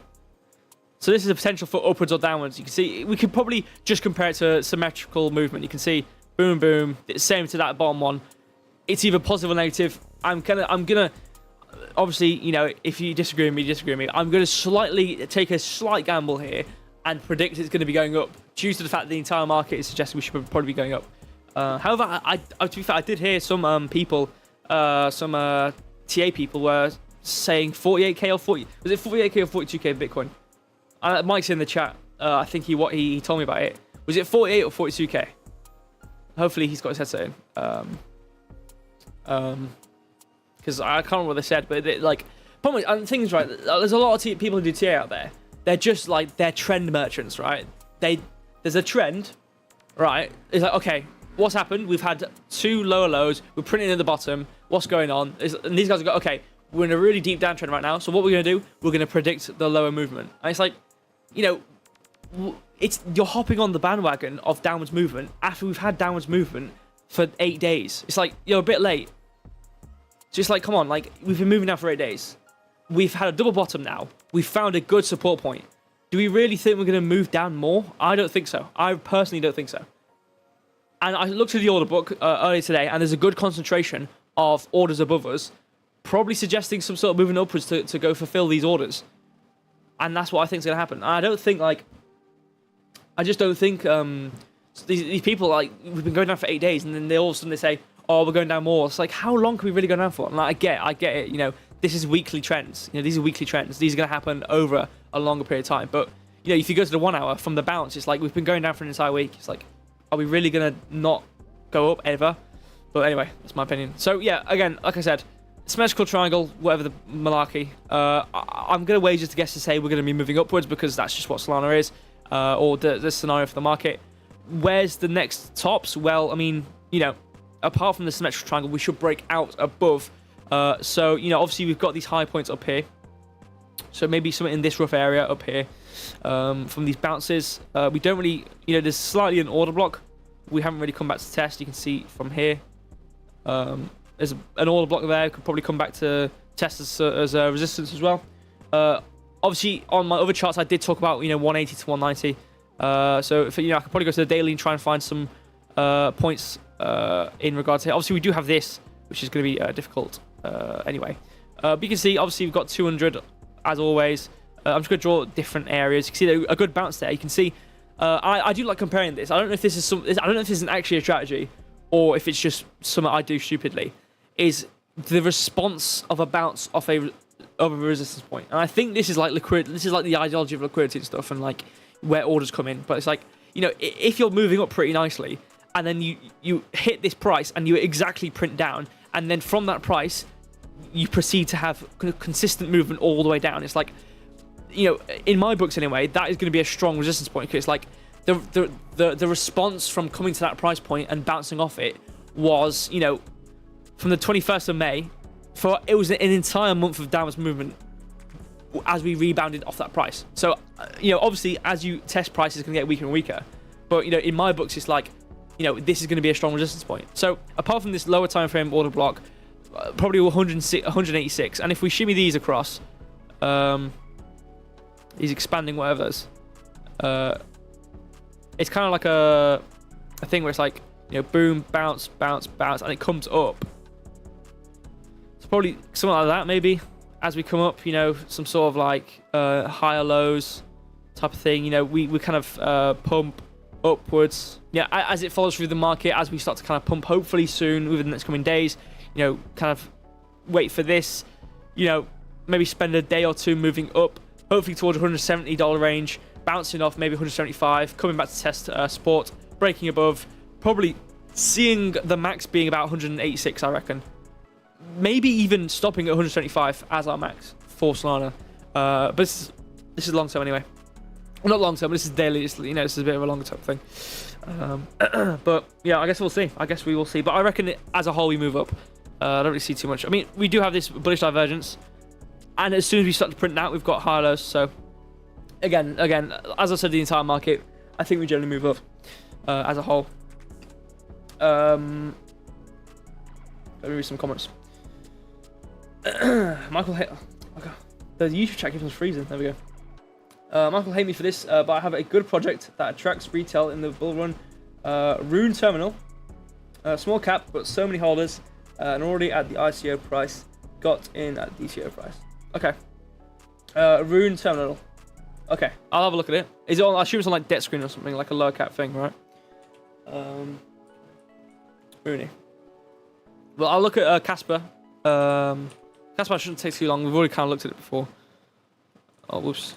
So this is a potential for upwards or downwards. You can see, we could probably just compare it to symmetrical movement. You can see, boom, boom, it's same to that bottom one. It's either positive or negative. I'm gonna, obviously, you know, if you disagree with me, I'm gonna slightly take a slight gamble here and predict it's gonna be going up due to the fact that the entire market is suggesting we should probably be going up. However, to be fair, I did hear some people, some TA people were saying 48k or 40, was it 48k or 42k Bitcoin? Mike's in the chat. I think he told me about it. Was it 48 or 42k? Hopefully he's got his headset in. Because I can't remember what they said, but like, probably, and things right. There's a lot of people who do TA out there. They're just like, they're trend merchants, right? There's a trend, right? It's like, okay, what's happened? We've had 2 lower lows. We're printing at the bottom. What's going on? And these guys go, okay, we're in a really deep downtrend right now. So what we're going to do, we're going to predict the lower movement. And it's like, you know, you're hopping on the bandwagon of downwards movement after we've had downwards movement for 8 days. It's like, you're a bit late. So it's like, come on, like, we've been moving now for 8 days. We've had a double bottom now. We've found a good support point. Do we really think we're going to move down more? I don't think so. I personally don't think so. And I looked at the order book earlier today, and there's a good concentration of orders above us, probably suggesting some sort of moving upwards to go fulfill these orders. And that's what I think is going to happen. And I don't think, like, I just don't think these people, like, we've been going down for 8 days, and then all of a sudden they say, oh, we're going down more. It's like, how long can we really go down for? And like, I get it. You know, this is weekly trends. You know, these are weekly trends. These are going to happen over a longer period of time. But, you know, if you go to the 1 hour from the bounce, it's like, we've been going down for an entire week. It's like, are we really going to not go up ever? But anyway, that's my opinion. So, yeah, again, like I said, symmetrical triangle, whatever the malarkey. I'm going to wager to guess to say we're going to be moving upwards because that's just what Solana is, or the scenario for the market. Where's the next tops? Well, I mean, you know, apart from the symmetrical triangle, we should break out above. So, you know, obviously we've got these high points up here. So maybe something in this rough area up here from these bounces. We don't really, you know, there's slightly an order block. We haven't really come back to test. You can see from here. There's an order block there. Could probably come back to test as a resistance as well. Obviously, on my other charts, I did talk about, you know, 180 to 190. So, if, you know, I could probably go to the daily and try and find some points in regards to it. Obviously, we do have this, which is going to be difficult anyway. But you can see, obviously, we've got 200 as always. I'm just going to draw different areas. You can see a good bounce there. You can see I do like comparing this. I don't know if this is I don't know if this is actually a strategy or if it's just something I do stupidly. Is the response of a bounce off a resistance point, and I think this is like liquidity. This is like the ideology of liquidity and stuff, and like where orders come in. But it's like, you know, if you're moving up pretty nicely, and then you hit this price and you exactly print down, and then from that price you proceed to have consistent movement all the way down. It's like, you know, in my books anyway, that is going to be a strong resistance point, because it's like the response from coming to that price point and bouncing off it was, you know, from the 21st of May, it was an entire month of downwards movement as we rebounded off that price. So, you know, obviously, as you test prices, it's going to get weaker and weaker. But, you know, in my books, it's like, you know, this is going to be a strong resistance point. So, apart from this lower time frame order block, probably 186. And if we shimmy these across, these expanding whatevers, it's kind of like a thing where it's like, you know, boom, bounce, bounce, bounce, and it comes up. It's probably something like that, maybe, as we come up, you know, some sort of like higher lows type of thing. You know, we kind of pump upwards, yeah, as it follows through the market, as we start to kind of pump, hopefully soon within the next coming days. You know, kind of wait for this, you know, maybe spend a day or two moving up, hopefully towards $170 range, bouncing off maybe 175, coming back to test support, breaking above, probably seeing the max being about 186, I reckon. Maybe even stopping at 175 as our max for Solana. But this is long term anyway. Well, not long term, but this is daily. It's, you know, this is a bit of a longer term thing. But yeah, I guess we'll see. I guess we will see. But I reckon as a whole we move up. I don't really see too much. I mean, we do have this bullish divergence, and as soon as we start to print out, we've got high lows. So again, as I said, the entire market, I think we generally move up as a whole. Let me read some comments. Michael, okay. The YouTube chat keeps us freezing. There we go. Michael hate me for this, but I have a good project that attracts retail in the bull run. Rune Terminal, small cap, but so many holders, and already at the ICO price, got in at DCO price. Okay. Rune Terminal. Okay, I'll have a look at it. Is it on? I assume it's on like debt screen or something, like a low cap thing, right? Rooney. Well, I'll look at Casper. Casper shouldn't take too long. We've already kind of looked at it before. Oh, whoops.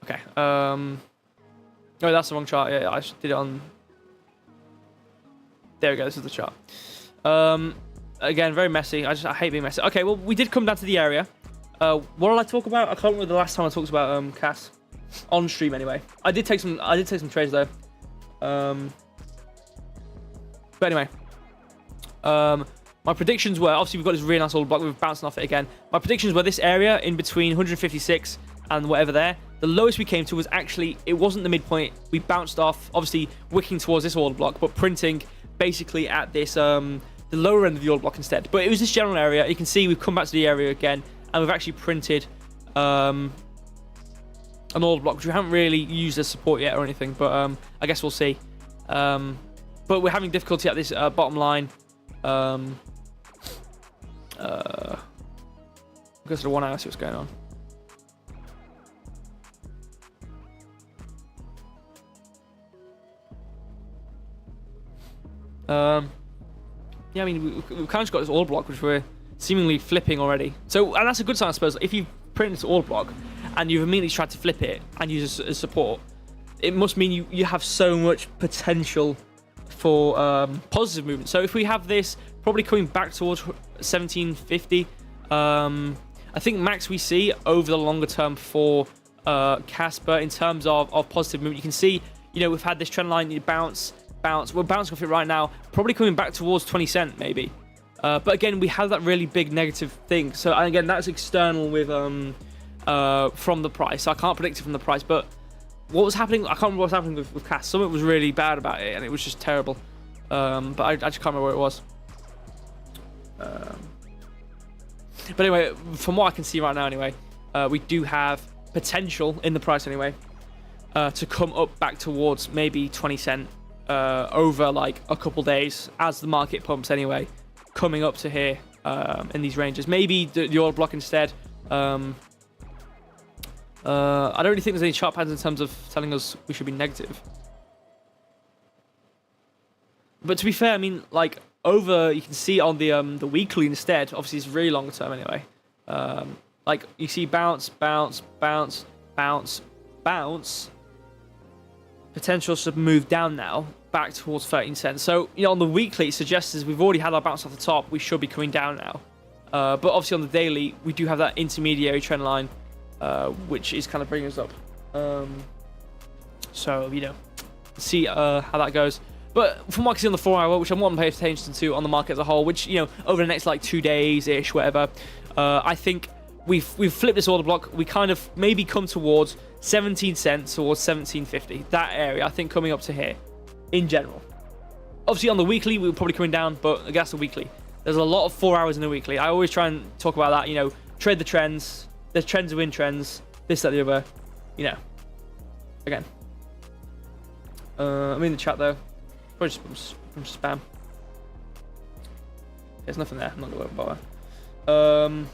Okay. Oh, that's the wrong chart. Yeah, I did it on. There we go. This is the chart. Again, very messy. I hate being messy. Okay, well, we did come down to the area. What did I talk about? I can't remember the last time I talked about Cass on stream. Anyway, I did take some trades though. But anyway, my predictions were, obviously we've got this really nice old block. We're bouncing off it again. My predictions were this area in between 156 and whatever there. The lowest we came to was actually, it wasn't the midpoint. We bounced off, obviously wicking towards this order block, but printing basically at this the lower end of the order block instead. But it was this general area. You can see we've come back to the area again, and we've actually printed an order block, which we haven't really used as support yet or anything. But I guess we'll see. But we're having difficulty at this bottom line. Go to the 1 hour, see what's going on. Yeah, I mean, we've kind of got this order block, which we're seemingly flipping already. So, and that's a good sign, I suppose. If you print this order block and you've immediately tried to flip it and use it as support, it must mean you have so much potential for positive movement. So if we have this probably coming back towards 1750, I think max we see over the longer term for Casper in terms of positive movement. You can see, you know, we've had this trend line bounce. We're bouncing off it right now, probably coming back towards 20 cent maybe. But again, we have that really big negative thing. So again, that's external with from the price. So I can't predict it from the price, but what was happening, I can't remember what was happening with Cass. Something was really bad about it, and it was just terrible. But I just can't remember where it was. But anyway, from what I can see right now anyway, we do have potential in the price anyway to come up back towards maybe 20 cent over like a couple days as the market pumps anyway, coming up to here in these ranges. Maybe the order block instead. I don't really think there's any chart patterns in terms of telling us we should be negative. But to be fair, I mean, like over, you can see on the weekly instead. Obviously, it's really long term anyway. Like you see bounce, bounce, bounce, bounce, bounce. Potential to move down now back towards 13 cents. So you know, on the weekly, it suggests as we've already had our bounce off the top, we should be coming down now. But obviously on the daily, we do have that intermediary trend line, which is kind of bringing us up. So you know, see how that goes. But from what I can see on the 4 hour, which I'm more paying attention to on the market as a whole, which, you know, over the next like 2 days ish, whatever, I think we've flipped this order block. We kind of maybe come towards 17 cents towards 17.50, that area. I think coming up to here in general. Obviously, on the weekly, we were probably coming down, but I guess the weekly. There's a lot of 4 hours in the weekly. I always try and talk about that, you know, trade the trends. There's trends within trends. This, that, the other. You know. Again. I'm in the chat, though. Probably just from spam. There's nothing there. I'm not going to worry about it.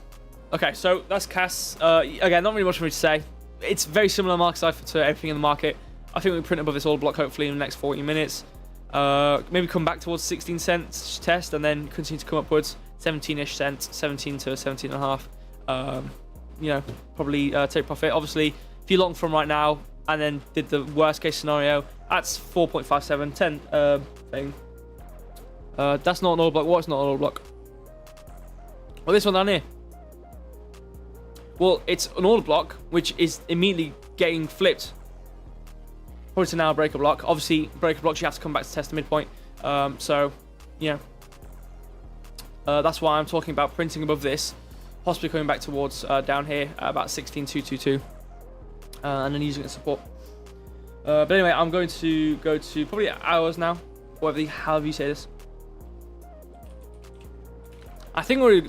Okay, so that's CAS. Again, not really much for me to say. It's very similar market cipher to everything in the market. I think we print above this order block hopefully in the next 40 minutes. Maybe come back towards 16 cents test and then continue to come upwards. 17-ish cents, 17 to 17 and a half. You know, probably take profit. Obviously, if you long from right now and then did the worst case scenario, that's 4.57, 10 thing. That's not an order block. What's not an order block? Well, this one down here. Well, it's an order block, which is immediately getting flipped. Probably to now breaker block. Obviously, breaker blocks, you have to come back to test the midpoint. So, yeah. That's why I'm talking about printing above this. Possibly coming back towards down here at about 16.222. And then using it as support. But anyway, I'm going to go to probably hours now. However you say this. I think we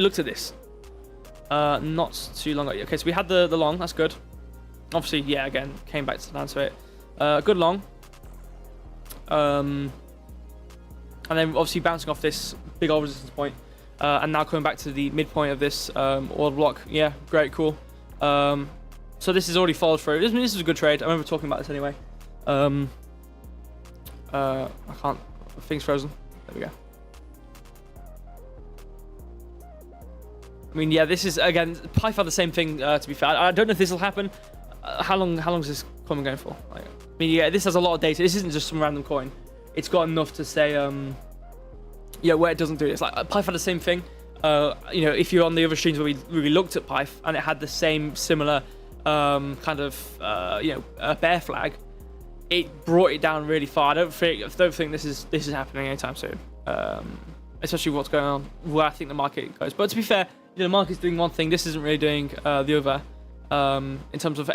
looked at this. Not too long ago. Okay, so we had the long. That's good. Obviously, yeah, again, came back down to it. Good long. And then obviously bouncing off this big old resistance point. And now coming back to the midpoint of this order block. Yeah, great, cool. So this is already followed through. This is a good trade. I remember talking about this anyway. I can't. Thing's frozen. There we go. I mean, yeah, this is, again, PIFE had the same thing, to be fair. I don't know if this will happen. How long is this coin going for? Like, I mean, yeah, this has a lot of data. This isn't just some random coin. It's got enough to say, yeah, where it doesn't do it. It's like, PIFE had the same thing. You know, if you're on the other streams where we looked at PIFE and it had the same similar kind of, you know, bear flag, it brought it down really far. I don't think this is happening anytime soon. Especially what's going on, where I think the market goes. But to be fair, you know, the market's doing one thing. This isn't really doing the other. In terms of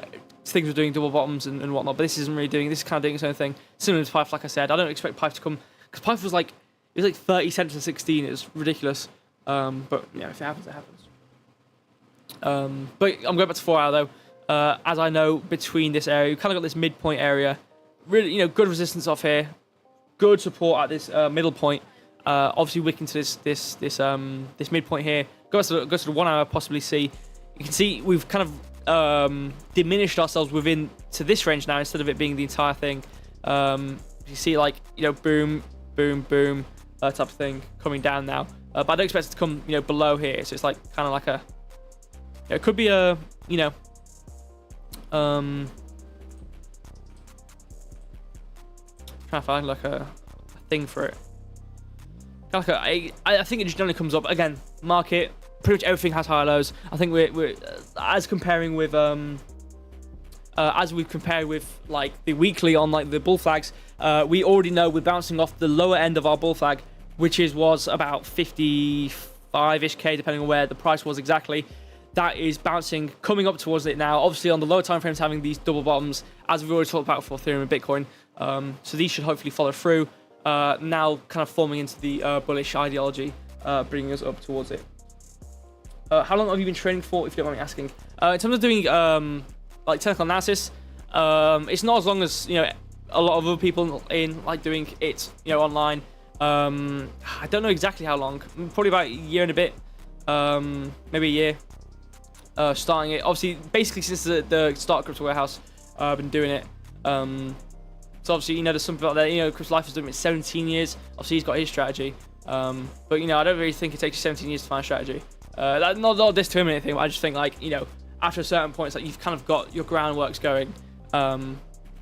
things we're doing double bottoms and whatnot, but this isn't really doing. This is kind of doing its own thing. Similar to PIFE, like I said. I don't expect PIFE to come because PIFE was like 30 cents and 16. It's ridiculous. But yeah, if it happens, it happens. But I'm going back to 4 hour though. As I know, between this area, you kind of got this midpoint area. Really, you know, good resistance off here. Good support at this middle point. Obviously, wicking to this midpoint here. Go to the 1 hour, possibly see. You can see we've kind of diminished ourselves within to this range now instead of it being the entire thing. You see, like, you know, boom, boom, boom, type of thing coming down now. But I don't expect it to come, you know, below here. So it's like kind of like a. It could be a, you know, trying to find like a thing for it. Like I think it just generally comes up again. Market, pretty much everything has high lows. I think we're as comparing with as we've compared with like the weekly on like the bull flags. We already know we're bouncing off the lower end of our bull flag, which was about 55-ish K, depending on where the price was exactly. That is bouncing, coming up towards it now. Obviously, on the lower time frames, having these double bottoms, as we've already talked about for Ethereum and Bitcoin. So these should hopefully follow through. Now kind of forming into the bullish ideology, bringing us up towards it. How long have you been training for, if you don't mind me asking? In terms of doing like technical analysis, it's not as long as, you know, a lot of other people in like doing it, you know, online. I don't know exactly how long, probably about a year and a bit, maybe a year. Starting it, obviously, basically since the start of Crypto Warehouse, I've been doing it. So obviously, you know, there's some people out there, you know, Chris Life has done it 17 years. Obviously, he's got his strategy. But, you know, I don't really think it takes you 17 years to find a strategy. Not this to him or anything, but I just think, like, you know, after a certain point, it's like you've kind of got your groundworks going.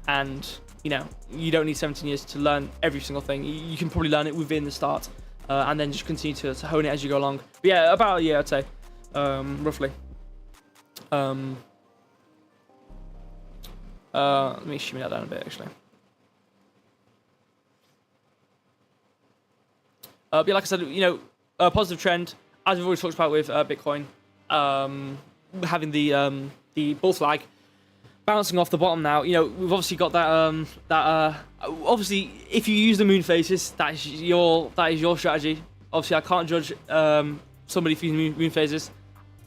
And, you know, you don't need 17 years to learn every single thing. You can probably learn it within the start. And then just continue to hone it as you go along. But yeah, about a year, I'd say, roughly. Let me shimmy that down a bit, actually. But like I said, you know, a positive trend, as we've already talked about with Bitcoin, having the bull flag. bouncing off the bottom now. You know, we've obviously got that obviously if you use the moon phases, that is your strategy. Obviously, I can't judge somebody for using moon phases.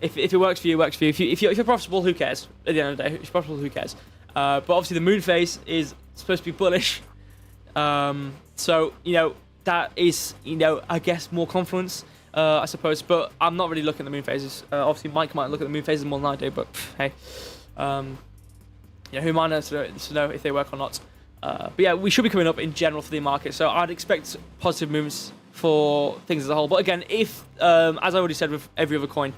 If it works for you, it works for you. If you're profitable, who cares? At the end of the day, if you're profitable, who cares? But obviously, the moon phase is supposed to be bullish. So you know that is, you know, I guess more confluence, I suppose. But I'm not really looking at the moon phases. Obviously, Mike might look at the moon phases more than I do. But hey, yeah, who am I to know if they work or not? But yeah, we should be coming up in general for the market. So I'd expect positive movements for things as a whole. But again, if as I already said with every other coin,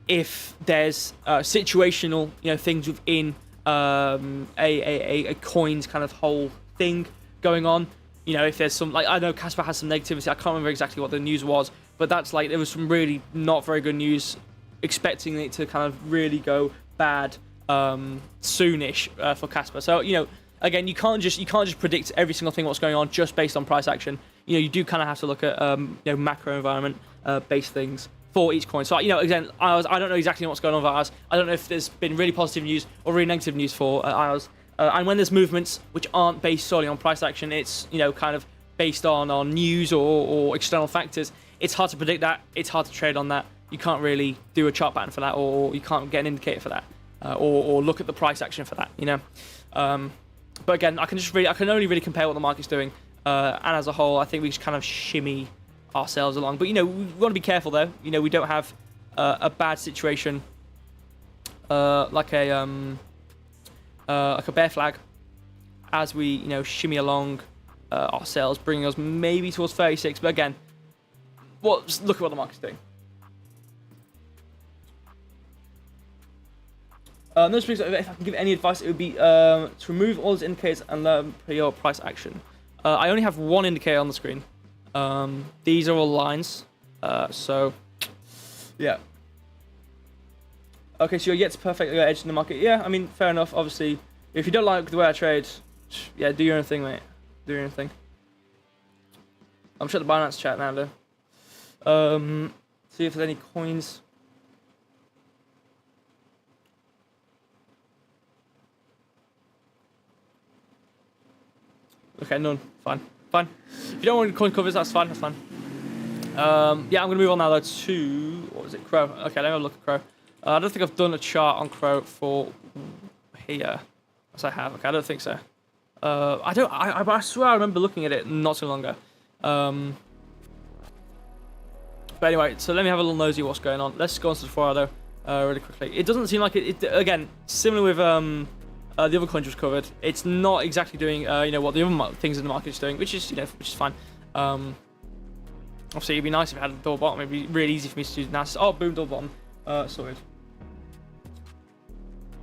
if there's situational, you know, things within a coin's kind of whole thing going on, you know, if there's some, like, I know Casper has some negativity. I can't remember exactly what the news was, but that's like, there was some really not very good news, expecting it to kind of really go bad soonish for Casper. So, you know, again, you can't just predict every single thing what's going on just based on price action. You know, you do kind of have to look at you know, macro environment based things for each coin. So, you know, again, IOS, I don't know exactly what's going on with IOS. I don't know if there's been really positive news or really negative news for IOS. And when there's movements which aren't based solely on price action, it's, you know, kind of based on news or external factors, it's hard to predict that. It's hard to trade on that. You can't really do a chart pattern for that, or you can't get an indicator for that, or look at the price action for that, you know. But again, I can only really compare what the market's doing. And as a whole, I think we just kind of shimmy ourselves along. But, you know, we want to be careful, though. You know, we don't have a bad situation like a bear flag as we, you know, shimmy along ourselves, bringing us maybe towards 36. But again, look at what the market's doing. If I can give any advice, it would be to remove all those indicators and learn your price action. I only have one indicator on the screen. These are all lines. So, yeah. Okay, so you're yet to perfect your edge in the market. Yeah, I mean, fair enough. Obviously, if you don't like the way I trade, yeah, do your own thing, mate. Do your own thing. I'm sure the Binance chat now, though. See if there's any coins. Okay, none. Fine. If you don't want coin covers, that's fine. Yeah, I'm gonna move on now though to, what was it, Crow? Okay, let me have a look at Crow. I don't think I've done a chart on Crow for here. Yes, I have. Okay, I don't think so. I swear I remember looking at it not so long ago. But anyway, so let me have a little nosy what's going on. Let's go on to the 4 hour though, really quickly. It doesn't seem like it again, similar with the other coins was covered. It's not exactly doing you know, what the other things in the market is doing, which is, you know, which is fine. Obviously, it'd be nice if it had a double bottom. It'd be really easy for me to do analysis. Oh, boom, double bottom. Sorted.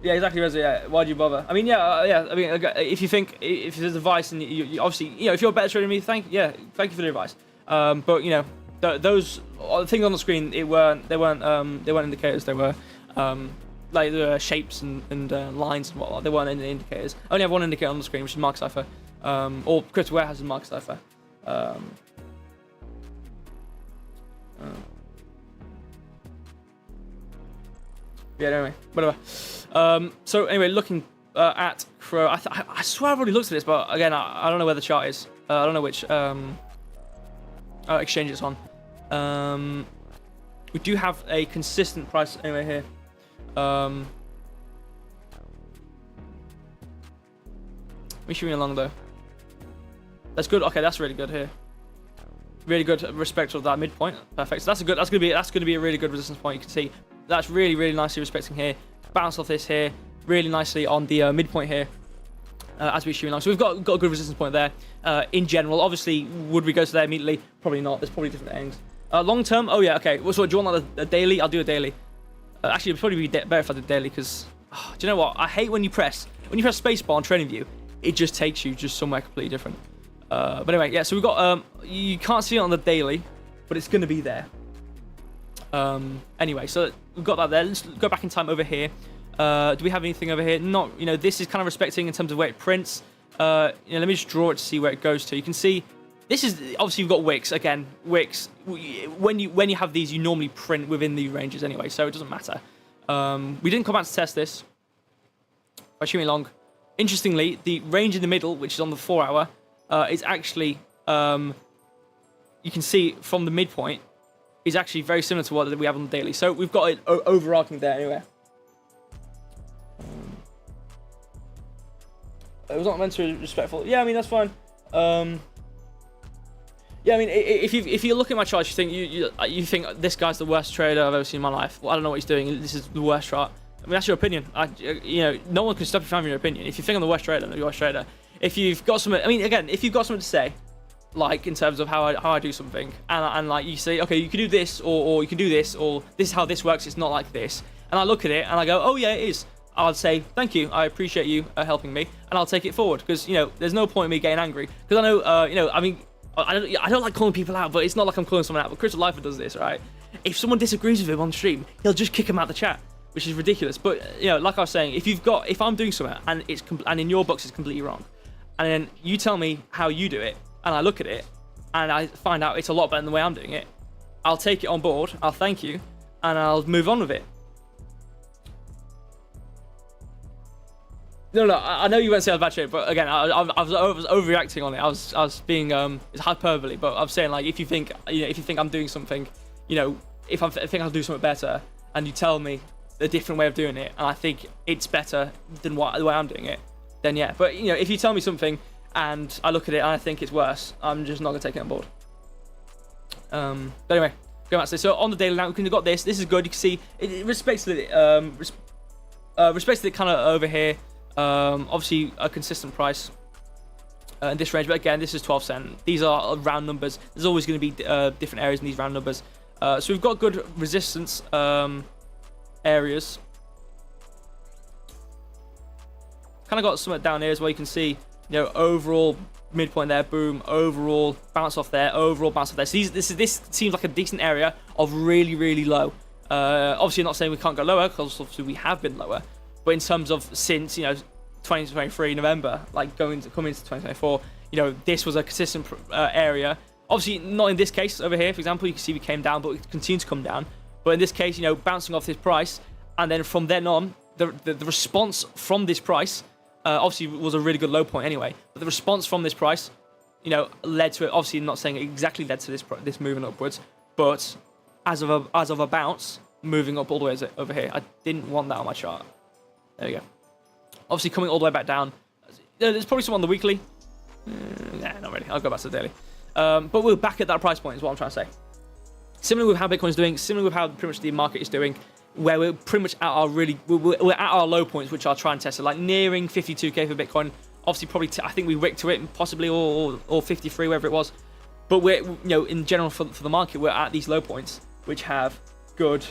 Yeah, exactly, Reza. Yeah, why'd you bother? I mean, yeah. I mean, if you think, if there's advice, and you obviously, you know, if you're a better trader than me, thank you for the advice. But you know, those things on the screen, they weren't indicators. They were like the shapes and lines and whatnot. They weren't any indicators. I only have one indicator on the screen, which is Mark Cipher, or Crypto Warehouse and Mark Cipher. Yeah, anyway, whatever. So anyway, looking at Crow, I swear I've already looked at this, but again, I don't know where the chart is. I don't know which exchange it's on. We do have a consistent price anyway here. We're shooting along though. That's good. Okay, that's really good here. Really good respect of that midpoint. Perfect. So that's gonna be a really good resistance point. You can see that's really nicely respecting here. Bounce off this here really nicely on the midpoint here as we're shooting along. So we've got a good resistance point there. In general, obviously, would we go to there immediately? Probably not. There's probably different endings. Long term, oh yeah, okay. So do you want like a daily? I'll do a daily. Actually, it'd probably be better if I did daily because do you know what? I hate when you press spacebar on TradingView, it just takes you just somewhere completely different. But anyway, yeah. So we've got you can't see it on the daily, but it's gonna be there. Anyway, so we've got that there. Let's go back in time over here. Do we have anything over here? Not, you know, this is kind of respecting in terms of where it prints. You know, let me just draw it to see where it goes to. You can see this is obviously you've got wicks again. Wicks when you have these, you normally print within the ranges anyway, so it doesn't matter. We didn't come out to test this. By assuming long, interestingly, the range in the middle, which is on the 4 hour, is actually, you can see from the midpoint, is actually very similar to what we have on the daily. So we've got it overarching there anyway. It was not meant to be respectful. Yeah, I mean, that's fine. Yeah, I mean, if you look at my chart, you think this guy's the worst trader I've ever seen in my life. Well, I don't know what he's doing. This is the worst chart. I mean, that's your opinion. No one can stop you from having your opinion. If you think I'm the worst trader, I'm the worst trader. If you've got something, I mean, again, if you've got something to say, like in terms of how I do something, and like you say, okay, you can do this, or you can do this, or this is how this works. It's not like this. And I look at it and I go, oh yeah, it is. I'll say thank you. I appreciate you helping me, and I'll take it forward because there's no point in me getting angry because I know I mean. I don't like calling people out, but it's not like I'm calling someone out. But Crystal Lifer does this, right? If someone disagrees with him on stream, he'll just kick him out of the chat, which is ridiculous. But like I was saying, if I'm doing something and in your box it's completely wrong, and then you tell me how you do it, and I look at it, and I find out it's a lot better than the way I'm doing it, I'll take it on board. I'll thank you, and I'll move on with it. No, I know you won't say I was bad shape, but again, I was overreacting on it. I was being it's hyperbole, but I'm saying like if you think I'm doing something, if I think I'll do something better, and you tell me a different way of doing it, and I think it's better than the way I'm doing it, then yeah. But if you tell me something and I look at it and I think it's worse, I'm just not gonna take it on board. But anyway, going back to this. So on the daily now, we can got this. This is good. You can see it respects the kind of over here. Obviously a consistent price in this range, but again, this is 12 cent. These are round numbers. There's always going to be different areas in these round numbers. So we've got good resistance areas. Kind of got something down here as well. You can see, overall midpoint there, boom. Overall bounce off there. Overall bounce off there. So this seems like a decent area of really, really low. Obviously, not saying we can't go lower because obviously we have been lower. But in terms of since 2023 November, like coming into 2024, this was a consistent area. Obviously, not in this case over here. For example, you can see we came down, but we continue to come down. But in this case, bouncing off this price, and then from then on, the response from this price, obviously was a really good low point anyway. But the response from this price, led to it. Obviously, not saying it exactly led to this moving upwards, but as of a bounce, moving up all the way over here. I didn't want that on my chart. There we go. Obviously coming all the way back down. There's probably some on the weekly. Nah, not really. I'll go back to the daily. But we're back at that price point is what I'm trying to say. Similar with how Bitcoin's doing, similar with how pretty much the market is doing, where we're pretty much at our we're at our low points, which I'll try and test it, like nearing 52k for Bitcoin. Obviously, probably I think we wicked to it, possibly or 53, wherever it was. But we're in general for the market, we're at these low points, which have good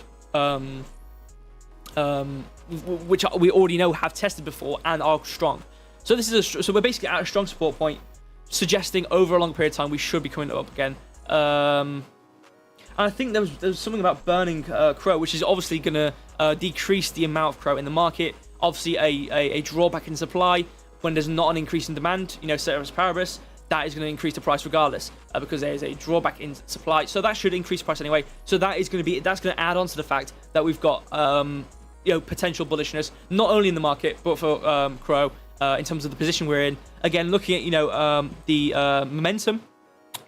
which we already know have tested before and are strong. So so we're basically at a strong support point, suggesting over a long period of time we should be coming up again. And I think there was something about burning Crow, which is obviously going to decrease the amount of Crow in the market. Obviously, a drawback in supply when there's not an increase in demand. Ceteris paribus, that is going to increase the price regardless because there is a drawback in supply. So that should increase the price anyway. So that's going to add on to the fact that we've got potential bullishness not only in the market but for Crow in terms of the position we're in. Again, looking at the momentum,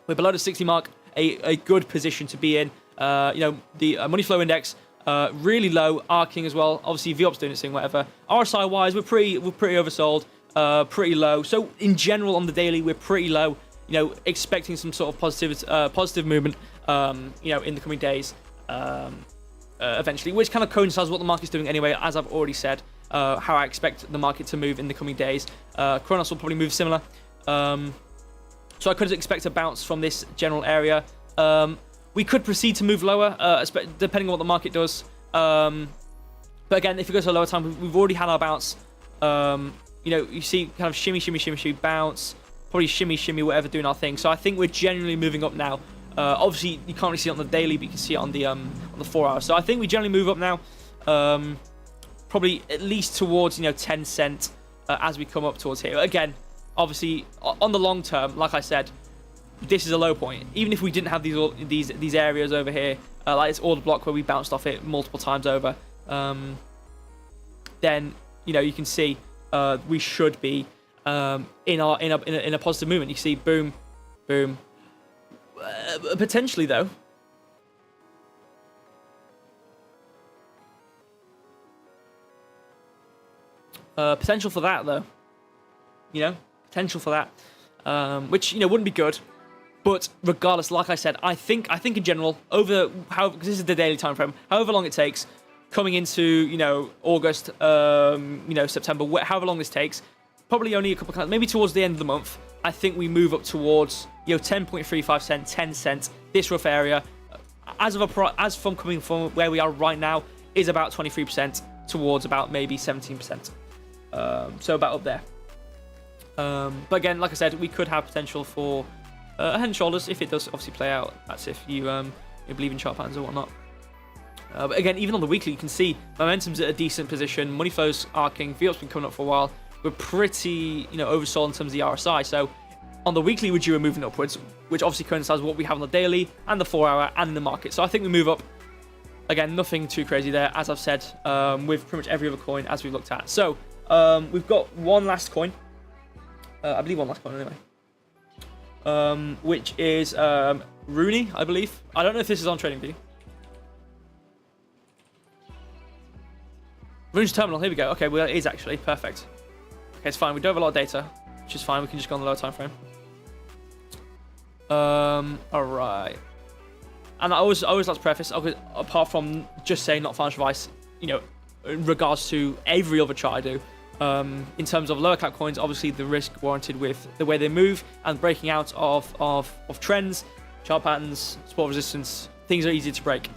we're below the 60 mark, a good position to be in. The money flow index really low, arcing as well. Obviously, VOP's doing its thing, whatever. RSI wise, we're pretty oversold, pretty low. So in general on the daily, we're pretty low. Expecting some sort of positive movement. In the coming days. Eventually, which kind of coincides with what the market's doing anyway, as I've already said, how I expect the market to move in the coming days. Kronos will probably move similar. So I could expect a bounce from this general area. We could proceed to move lower, depending on what the market does. But again, if it goes to a lower time, we've already had our bounce. You see kind of shimmy, bounce, probably shimmy, whatever, doing our thing. So I think we're generally moving up now. Obviously, you can't really see it on the daily, but you can see it on the 4 hours. So I think we generally move up now, probably at least towards 10 cent as we come up towards here. Again, obviously, on the long term, like I said, this is a low point. Even if we didn't have these areas over here, like this order block where we bounced off it multiple times over, then you can see we should be in a positive movement. You see, boom, boom. Potentially though. Potential for that though. Potential for that, which wouldn't be good. But regardless, like I said, I think in general, because this is the daily time frame, however long it takes, coming into August, September, however long this takes, probably only a couple of, maybe towards the end of the month, I think we move up towards 10.35 cent, 10 cents, this rough area. As from coming from where we are right now, is about 23% towards about maybe 17%. So about up there. But again, like I said, we could have potential for head and shoulders if it does obviously play out. That's if you believe in chart patterns or whatnot. But again, even on the weekly, you can see momentum's at a decent position. Money flow's arcing. VWAP's been coming up for a while. We're pretty oversold in terms of the RSI. So on the weekly, we're due a movement upwards, which obviously coincides with what we have on the daily and the 4 hour and in the market. So I think we move up. Again, nothing too crazy there, as I've said, with pretty much every other coin as we've looked at. So we've got one last coin. I believe one last coin anyway. Which is Rooney, I believe. I don't know if this is on TradingView. Rooney's terminal, here we go. Okay, well, it is actually. Perfect. Okay, it's fine. We don't have a lot of data, which is fine. We can just go on the lower time frame. Alright. And I always like to preface, apart from just saying not financial advice, in regards to every other chart I do, in terms of lower cap coins, obviously the risk warranted with the way they move and breaking out of trends, chart patterns, support resistance, things are easy to break.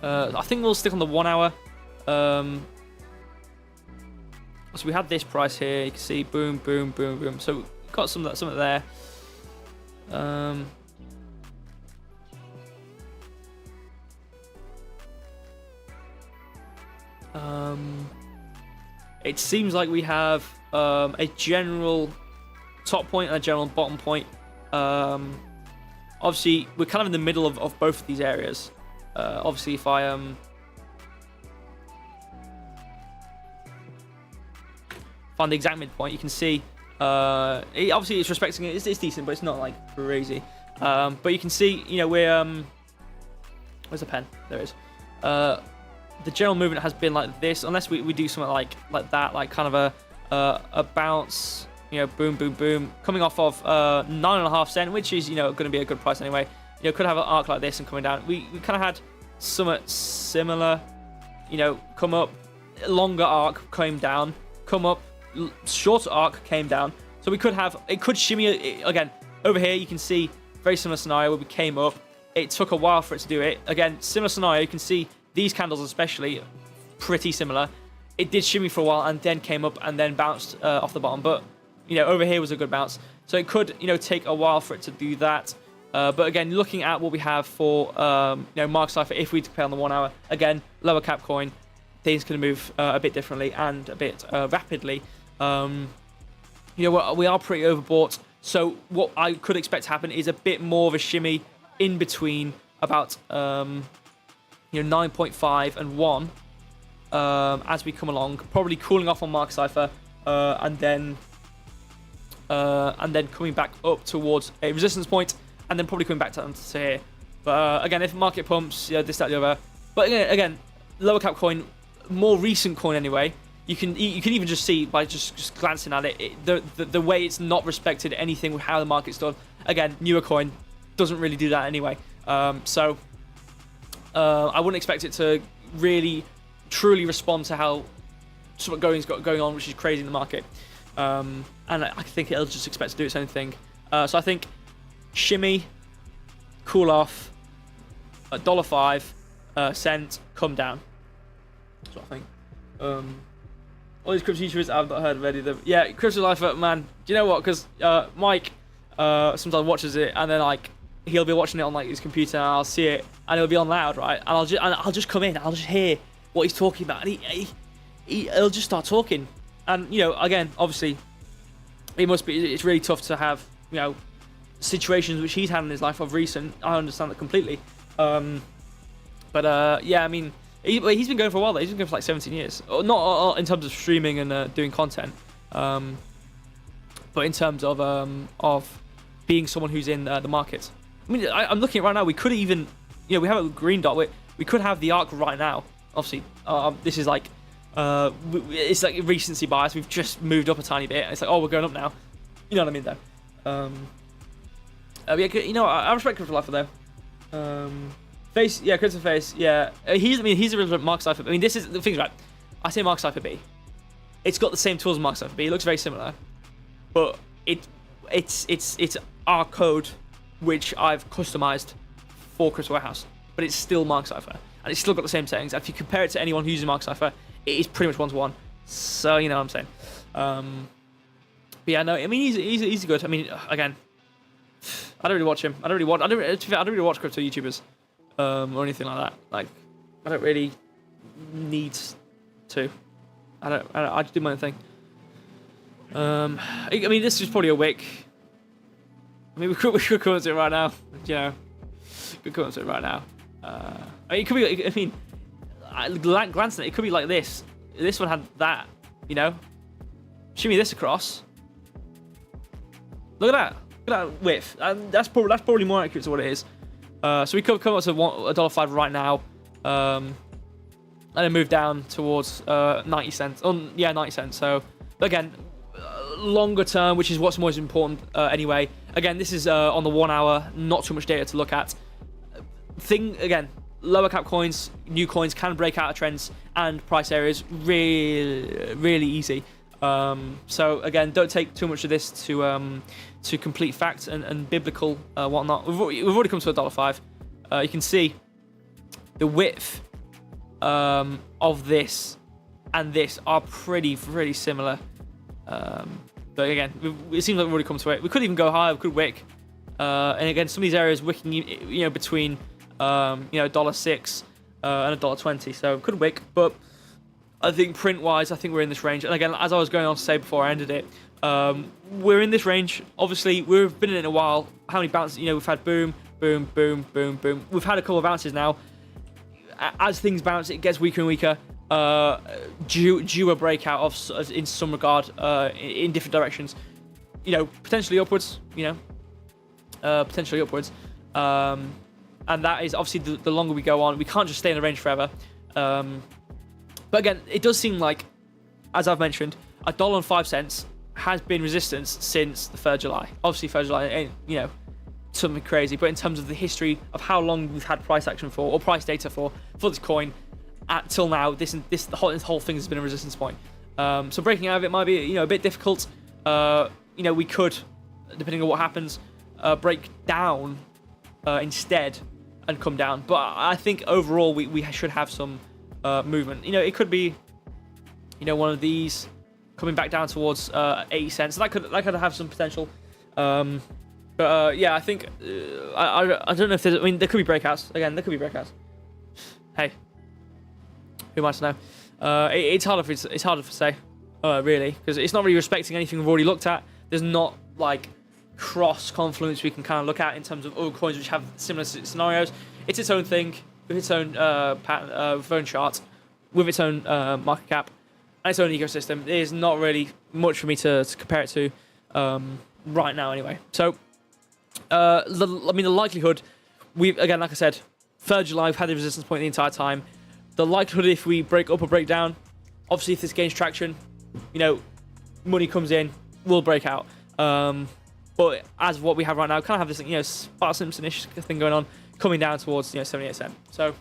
I think we'll stick on the 1 hour. So we had this price here. You can see boom, boom, boom, boom. So we've got some of there. It seems like we have a general top point and a general bottom point. Obviously, we're kind of in the middle of both of these areas. Obviously, if I find the exact midpoint, you can see obviously it's respecting it. It's decent, but it's not like crazy. But you can see, we're where's the pen? There it is. The general movement has been like this, unless we do something like that, like kind of a bounce, boom, boom, boom, coming off of 9.5 cent, which is going to be a good price anyway. Could have an arc like this and coming down. We kind of had somewhat similar, come up, longer arc came down, come up, shorter arc came down. So we could have, it could shimmy again. Over here you can see very similar scenario where we came up. It took a while for it to do it. Again, similar scenario. You can see these candles especially pretty similar. It did shimmy for a while and then came up and then bounced off the bottom. But over here was a good bounce. So it could take a while for it to do that. But again, looking at what we have for Mark Cypher, if we play on the 1 hour, again, lower cap coin, things can move a bit differently and a bit rapidly. We are pretty overbought. So what I could expect to happen is a bit more of a shimmy in between about 9.5 and 1 as we come along, probably cooling off on Mark Cypher, and then coming back up towards a resistance point, and then probably coming back to here. But again, if market pumps, this, that, the other. But again, lower cap coin, more recent coin anyway. You can even just see by just glancing at it, the way it's not respected anything with how the market's done. Again, newer coin doesn't really do that anyway. So I wouldn't expect it to really truly respond to how something going on, which is crazy in the market. And I think it'll just expect to do its own thing. So I think shimmy, cool off, $1.05 cent, come down. That's what I think. All these crypto YouTubers I've not heard of any of them. Yeah, Crypto Lifer, man. Do you know what? Because Mike sometimes watches it, and then he'll be watching it on his computer, and I'll see it, and it'll be on loud, right? And I'll just come in, I'll just hear what he's talking about, and he'll just start talking. And again, obviously, it's really tough to have situations which he's had in his life of recent. I understand that completely. But yeah, I mean, He's been going for a while though. He's been going for like 17 years. Not in terms of streaming and doing content, but in terms of being someone who's in the market. I mean, I'm looking at right now. We could even, we have a green dot. We could have the ARK right now. Obviously, this is like, it's like recency bias. We've just moved up a tiny bit. It's like, oh, we're going up now. You know what I mean, though. Yeah, I respect Crypto Lifer though. Face, yeah, Crypto Face, yeah. He's a relevant Mark Cypher. I mean, this is the thing, right? I say Mark Cypher B. It's got the same tools as Mark Cypher B. It looks very similar, but it's our code which I've customized for Crypto Warehouse, but it's still Mark Cypher, and it's still got the same settings. If you compare it to anyone who uses Mark Cypher, it is pretty much one-to-one. So you know what I'm saying. But yeah, no, I mean he's good. I mean, again, I don't really watch him. I don't really watch crypto YouTubers or anything like that. Like, I don't really need to. I just do my own thing. I mean, this is probably a wick. I mean, we could come to it right now. You know, we could come to it right now. I mean, it could be. I mean, glancing at it, it could be like this. This one had that. You know, shimmy this across. Look at that. Look at that width. And that's probably more accurate to what it is. So we could come up to $1.05 right now. And then move down towards 90 cents. Yeah, 90 cents. So again, longer term, which is what's most important anyway. Again, this is on the 1 hour, not too much data to look at. Again, lower cap coins, new coins can break out of trends and price areas really easy. So again, don't take too much of this to complete fact and biblical whatnot. We've already come to $1.05. You can see the width of this and this are pretty similar. But again, it seems like we've already come to it. We could even go higher. We could wick. And again, some of these areas wicking, between $1.06 and $1.20. So we could wick, but I think print-wise, I think we're in this range. And again, as I was going on to say before I ended it, we're in this range. Obviously, we've been in it a while. How many bounces? We've had boom, boom, boom, boom, boom. We've had a couple of bounces now. As things bounce, it gets weaker and weaker. Due a breakout in some regard, in different directions. Potentially upwards. Potentially upwards. And that is obviously the longer we go on, we can't just stay in the range forever. But again, it does seem like, as I've mentioned, $1.05 has been resistance since the 3rd of July. Obviously, 3rd of July ain't, something crazy, but in terms of the history of how long we've had price action for, or price data for this coin, till now, this whole thing has been a resistance point. So breaking out of it might be, a bit difficult. We could, depending on what happens, break down instead and come down. But I think overall we should have some movement. It could be, one of these coming back down towards 80 cents. So that could have some potential. But yeah, I think I don't know if there's. I mean, there could be breakouts. Again, there could be breakouts. Hey, who am I to know? It's harder to say, really, because it's not really respecting anything we've already looked at. There's not like cross confluence we can kind of look at in terms of other coins which have similar scenarios. It's its own thing with its own pattern, with its own chart, with its own market cap, and its own ecosystem. There's not really much for me to compare it to right now, anyway. So, the likelihood, again, like I said, 3rd of July, we've had the resistance point the entire time. The likelihood if we break up or break down, obviously if this gains traction, money comes in, we'll break out. But as what we have right now, kind of have this, Bart Simpson-ish thing going on, coming down towards 78 cents. So,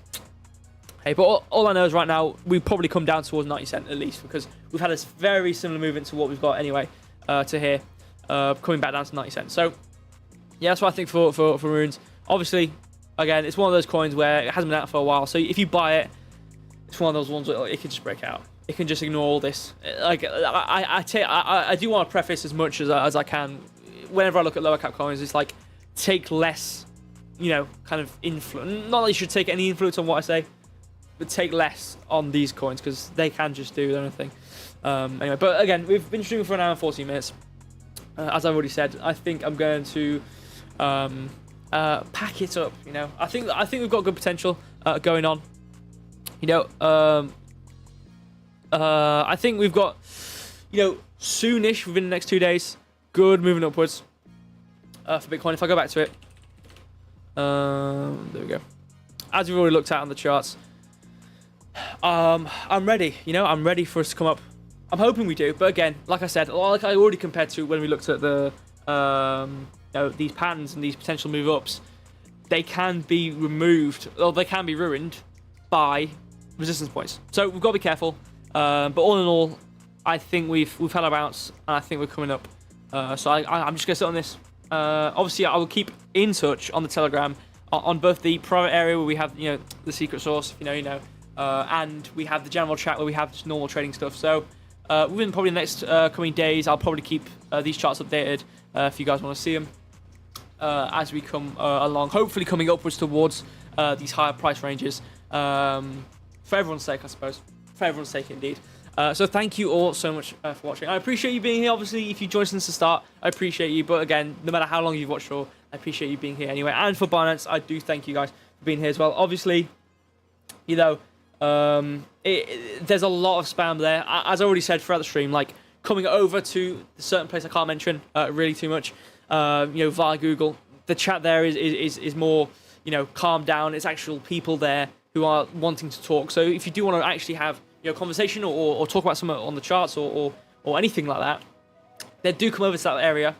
hey, but all I know is right now we probably come down towards 90 cents at least, because we've had a very similar movement to what we've got anyway to here, coming back down to 90 cents. So, yeah, that's what I think for Runes. Obviously, again, it's one of those coins where it hasn't been out for a while. So if you buy it, it's one of those ones where it can just break out. It can just ignore all this. Like I do want to preface as much as I can. Whenever I look at lower cap coins, it's like take less, kind of influence. Not that you should take any influence on what I say, but take less on these coins because they can just do their own thing. Anyway, but again, we've been streaming for an hour and 14 minutes. As I've already said, I think I'm going to pack it up. I think we've got good potential going on. You know, I think we've got, you know, soonish within the next 2 days, good moving upwards for Bitcoin. If I go back to it, there we go. As we've already looked at on the charts, I'm ready. You know, I'm ready for us to come up. I'm hoping we do, but again, like I said, like I already compared to when we looked at the you know, these patterns and these potential move ups, they can be removed, or they can be ruined by resistance points. So we've got to be careful. But all in all, I think we've had our bounce, and I think we're coming up. So I'm just gonna sit on this. Obviously, I will keep in touch on the Telegram, on both the private area where we have, you know, the secret source, if you know, and we have the general chat where we have just normal trading stuff. So within probably the next coming days, I'll probably keep these charts updated if you guys want to see them as we come along. Hopefully, coming upwards towards these higher price ranges for everyone's sake, I suppose. For everyone's sake, indeed. So thank you all so much for watching. I appreciate you being here. Obviously, if you joined since the start, I appreciate you. But again, no matter how long you've watched for, I appreciate you being here anyway. And for Binance, I do thank you guys for being here as well. Obviously, you know, there's a lot of spam there. As I already said throughout the stream, like coming over to a certain place I can't mention really too much, you know, via Google. The chat there is more, you know, calmed down. It's actual people there who are wanting to talk. So if you do want to actually have, you know, conversation or talk about something on the charts or anything like that, then do come over to that area.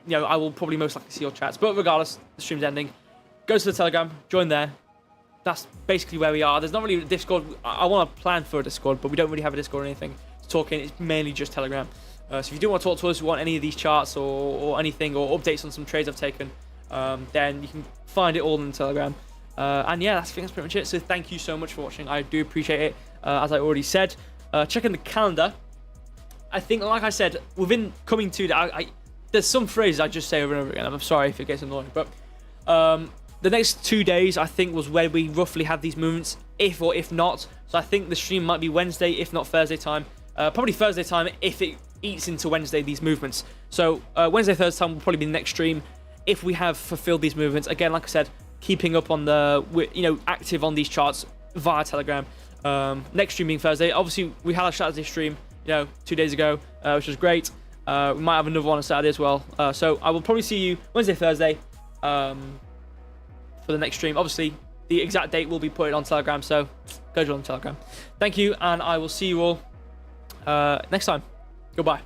You know, I will probably most likely see your chats. But regardless, the stream's ending. Go to the Telegram, join there. That's basically where we are. There's not really a Discord. I want to plan for a Discord, but we don't really have a Discord or anything to talk in. It's mainly just Telegram. So if you do want to talk to us, you want any of these charts or anything, or updates on some trades I've taken, then you can find it all in the Telegram. And yeah, I think that's pretty much it. So thank you so much for watching. I do appreciate it. As I already said, checking the calendar. I think, like I said, within coming to that, there's some phrases I just say over and over again. I'm sorry if it gets annoying, but the next 2 days I think was where we roughly have these movements, if not. So I think the stream might be Wednesday, if not Thursday time. Probably Thursday time if it eats into Wednesday, these movements. So Wednesday, Thursday time will probably be the next stream if we have fulfilled these movements. Again, like I said, keeping up on you know, active on these charts via Telegram. Next stream being Thursday. Obviously, we had a Saturday stream, you know, 2 days ago, which was great. We might have another one on Saturday as well. So I will probably see you Wednesday, Thursday for the next stream. Obviously, the exact date will be put on Telegram, so go join the Telegram. Thank you, and I will see you all next time. Goodbye.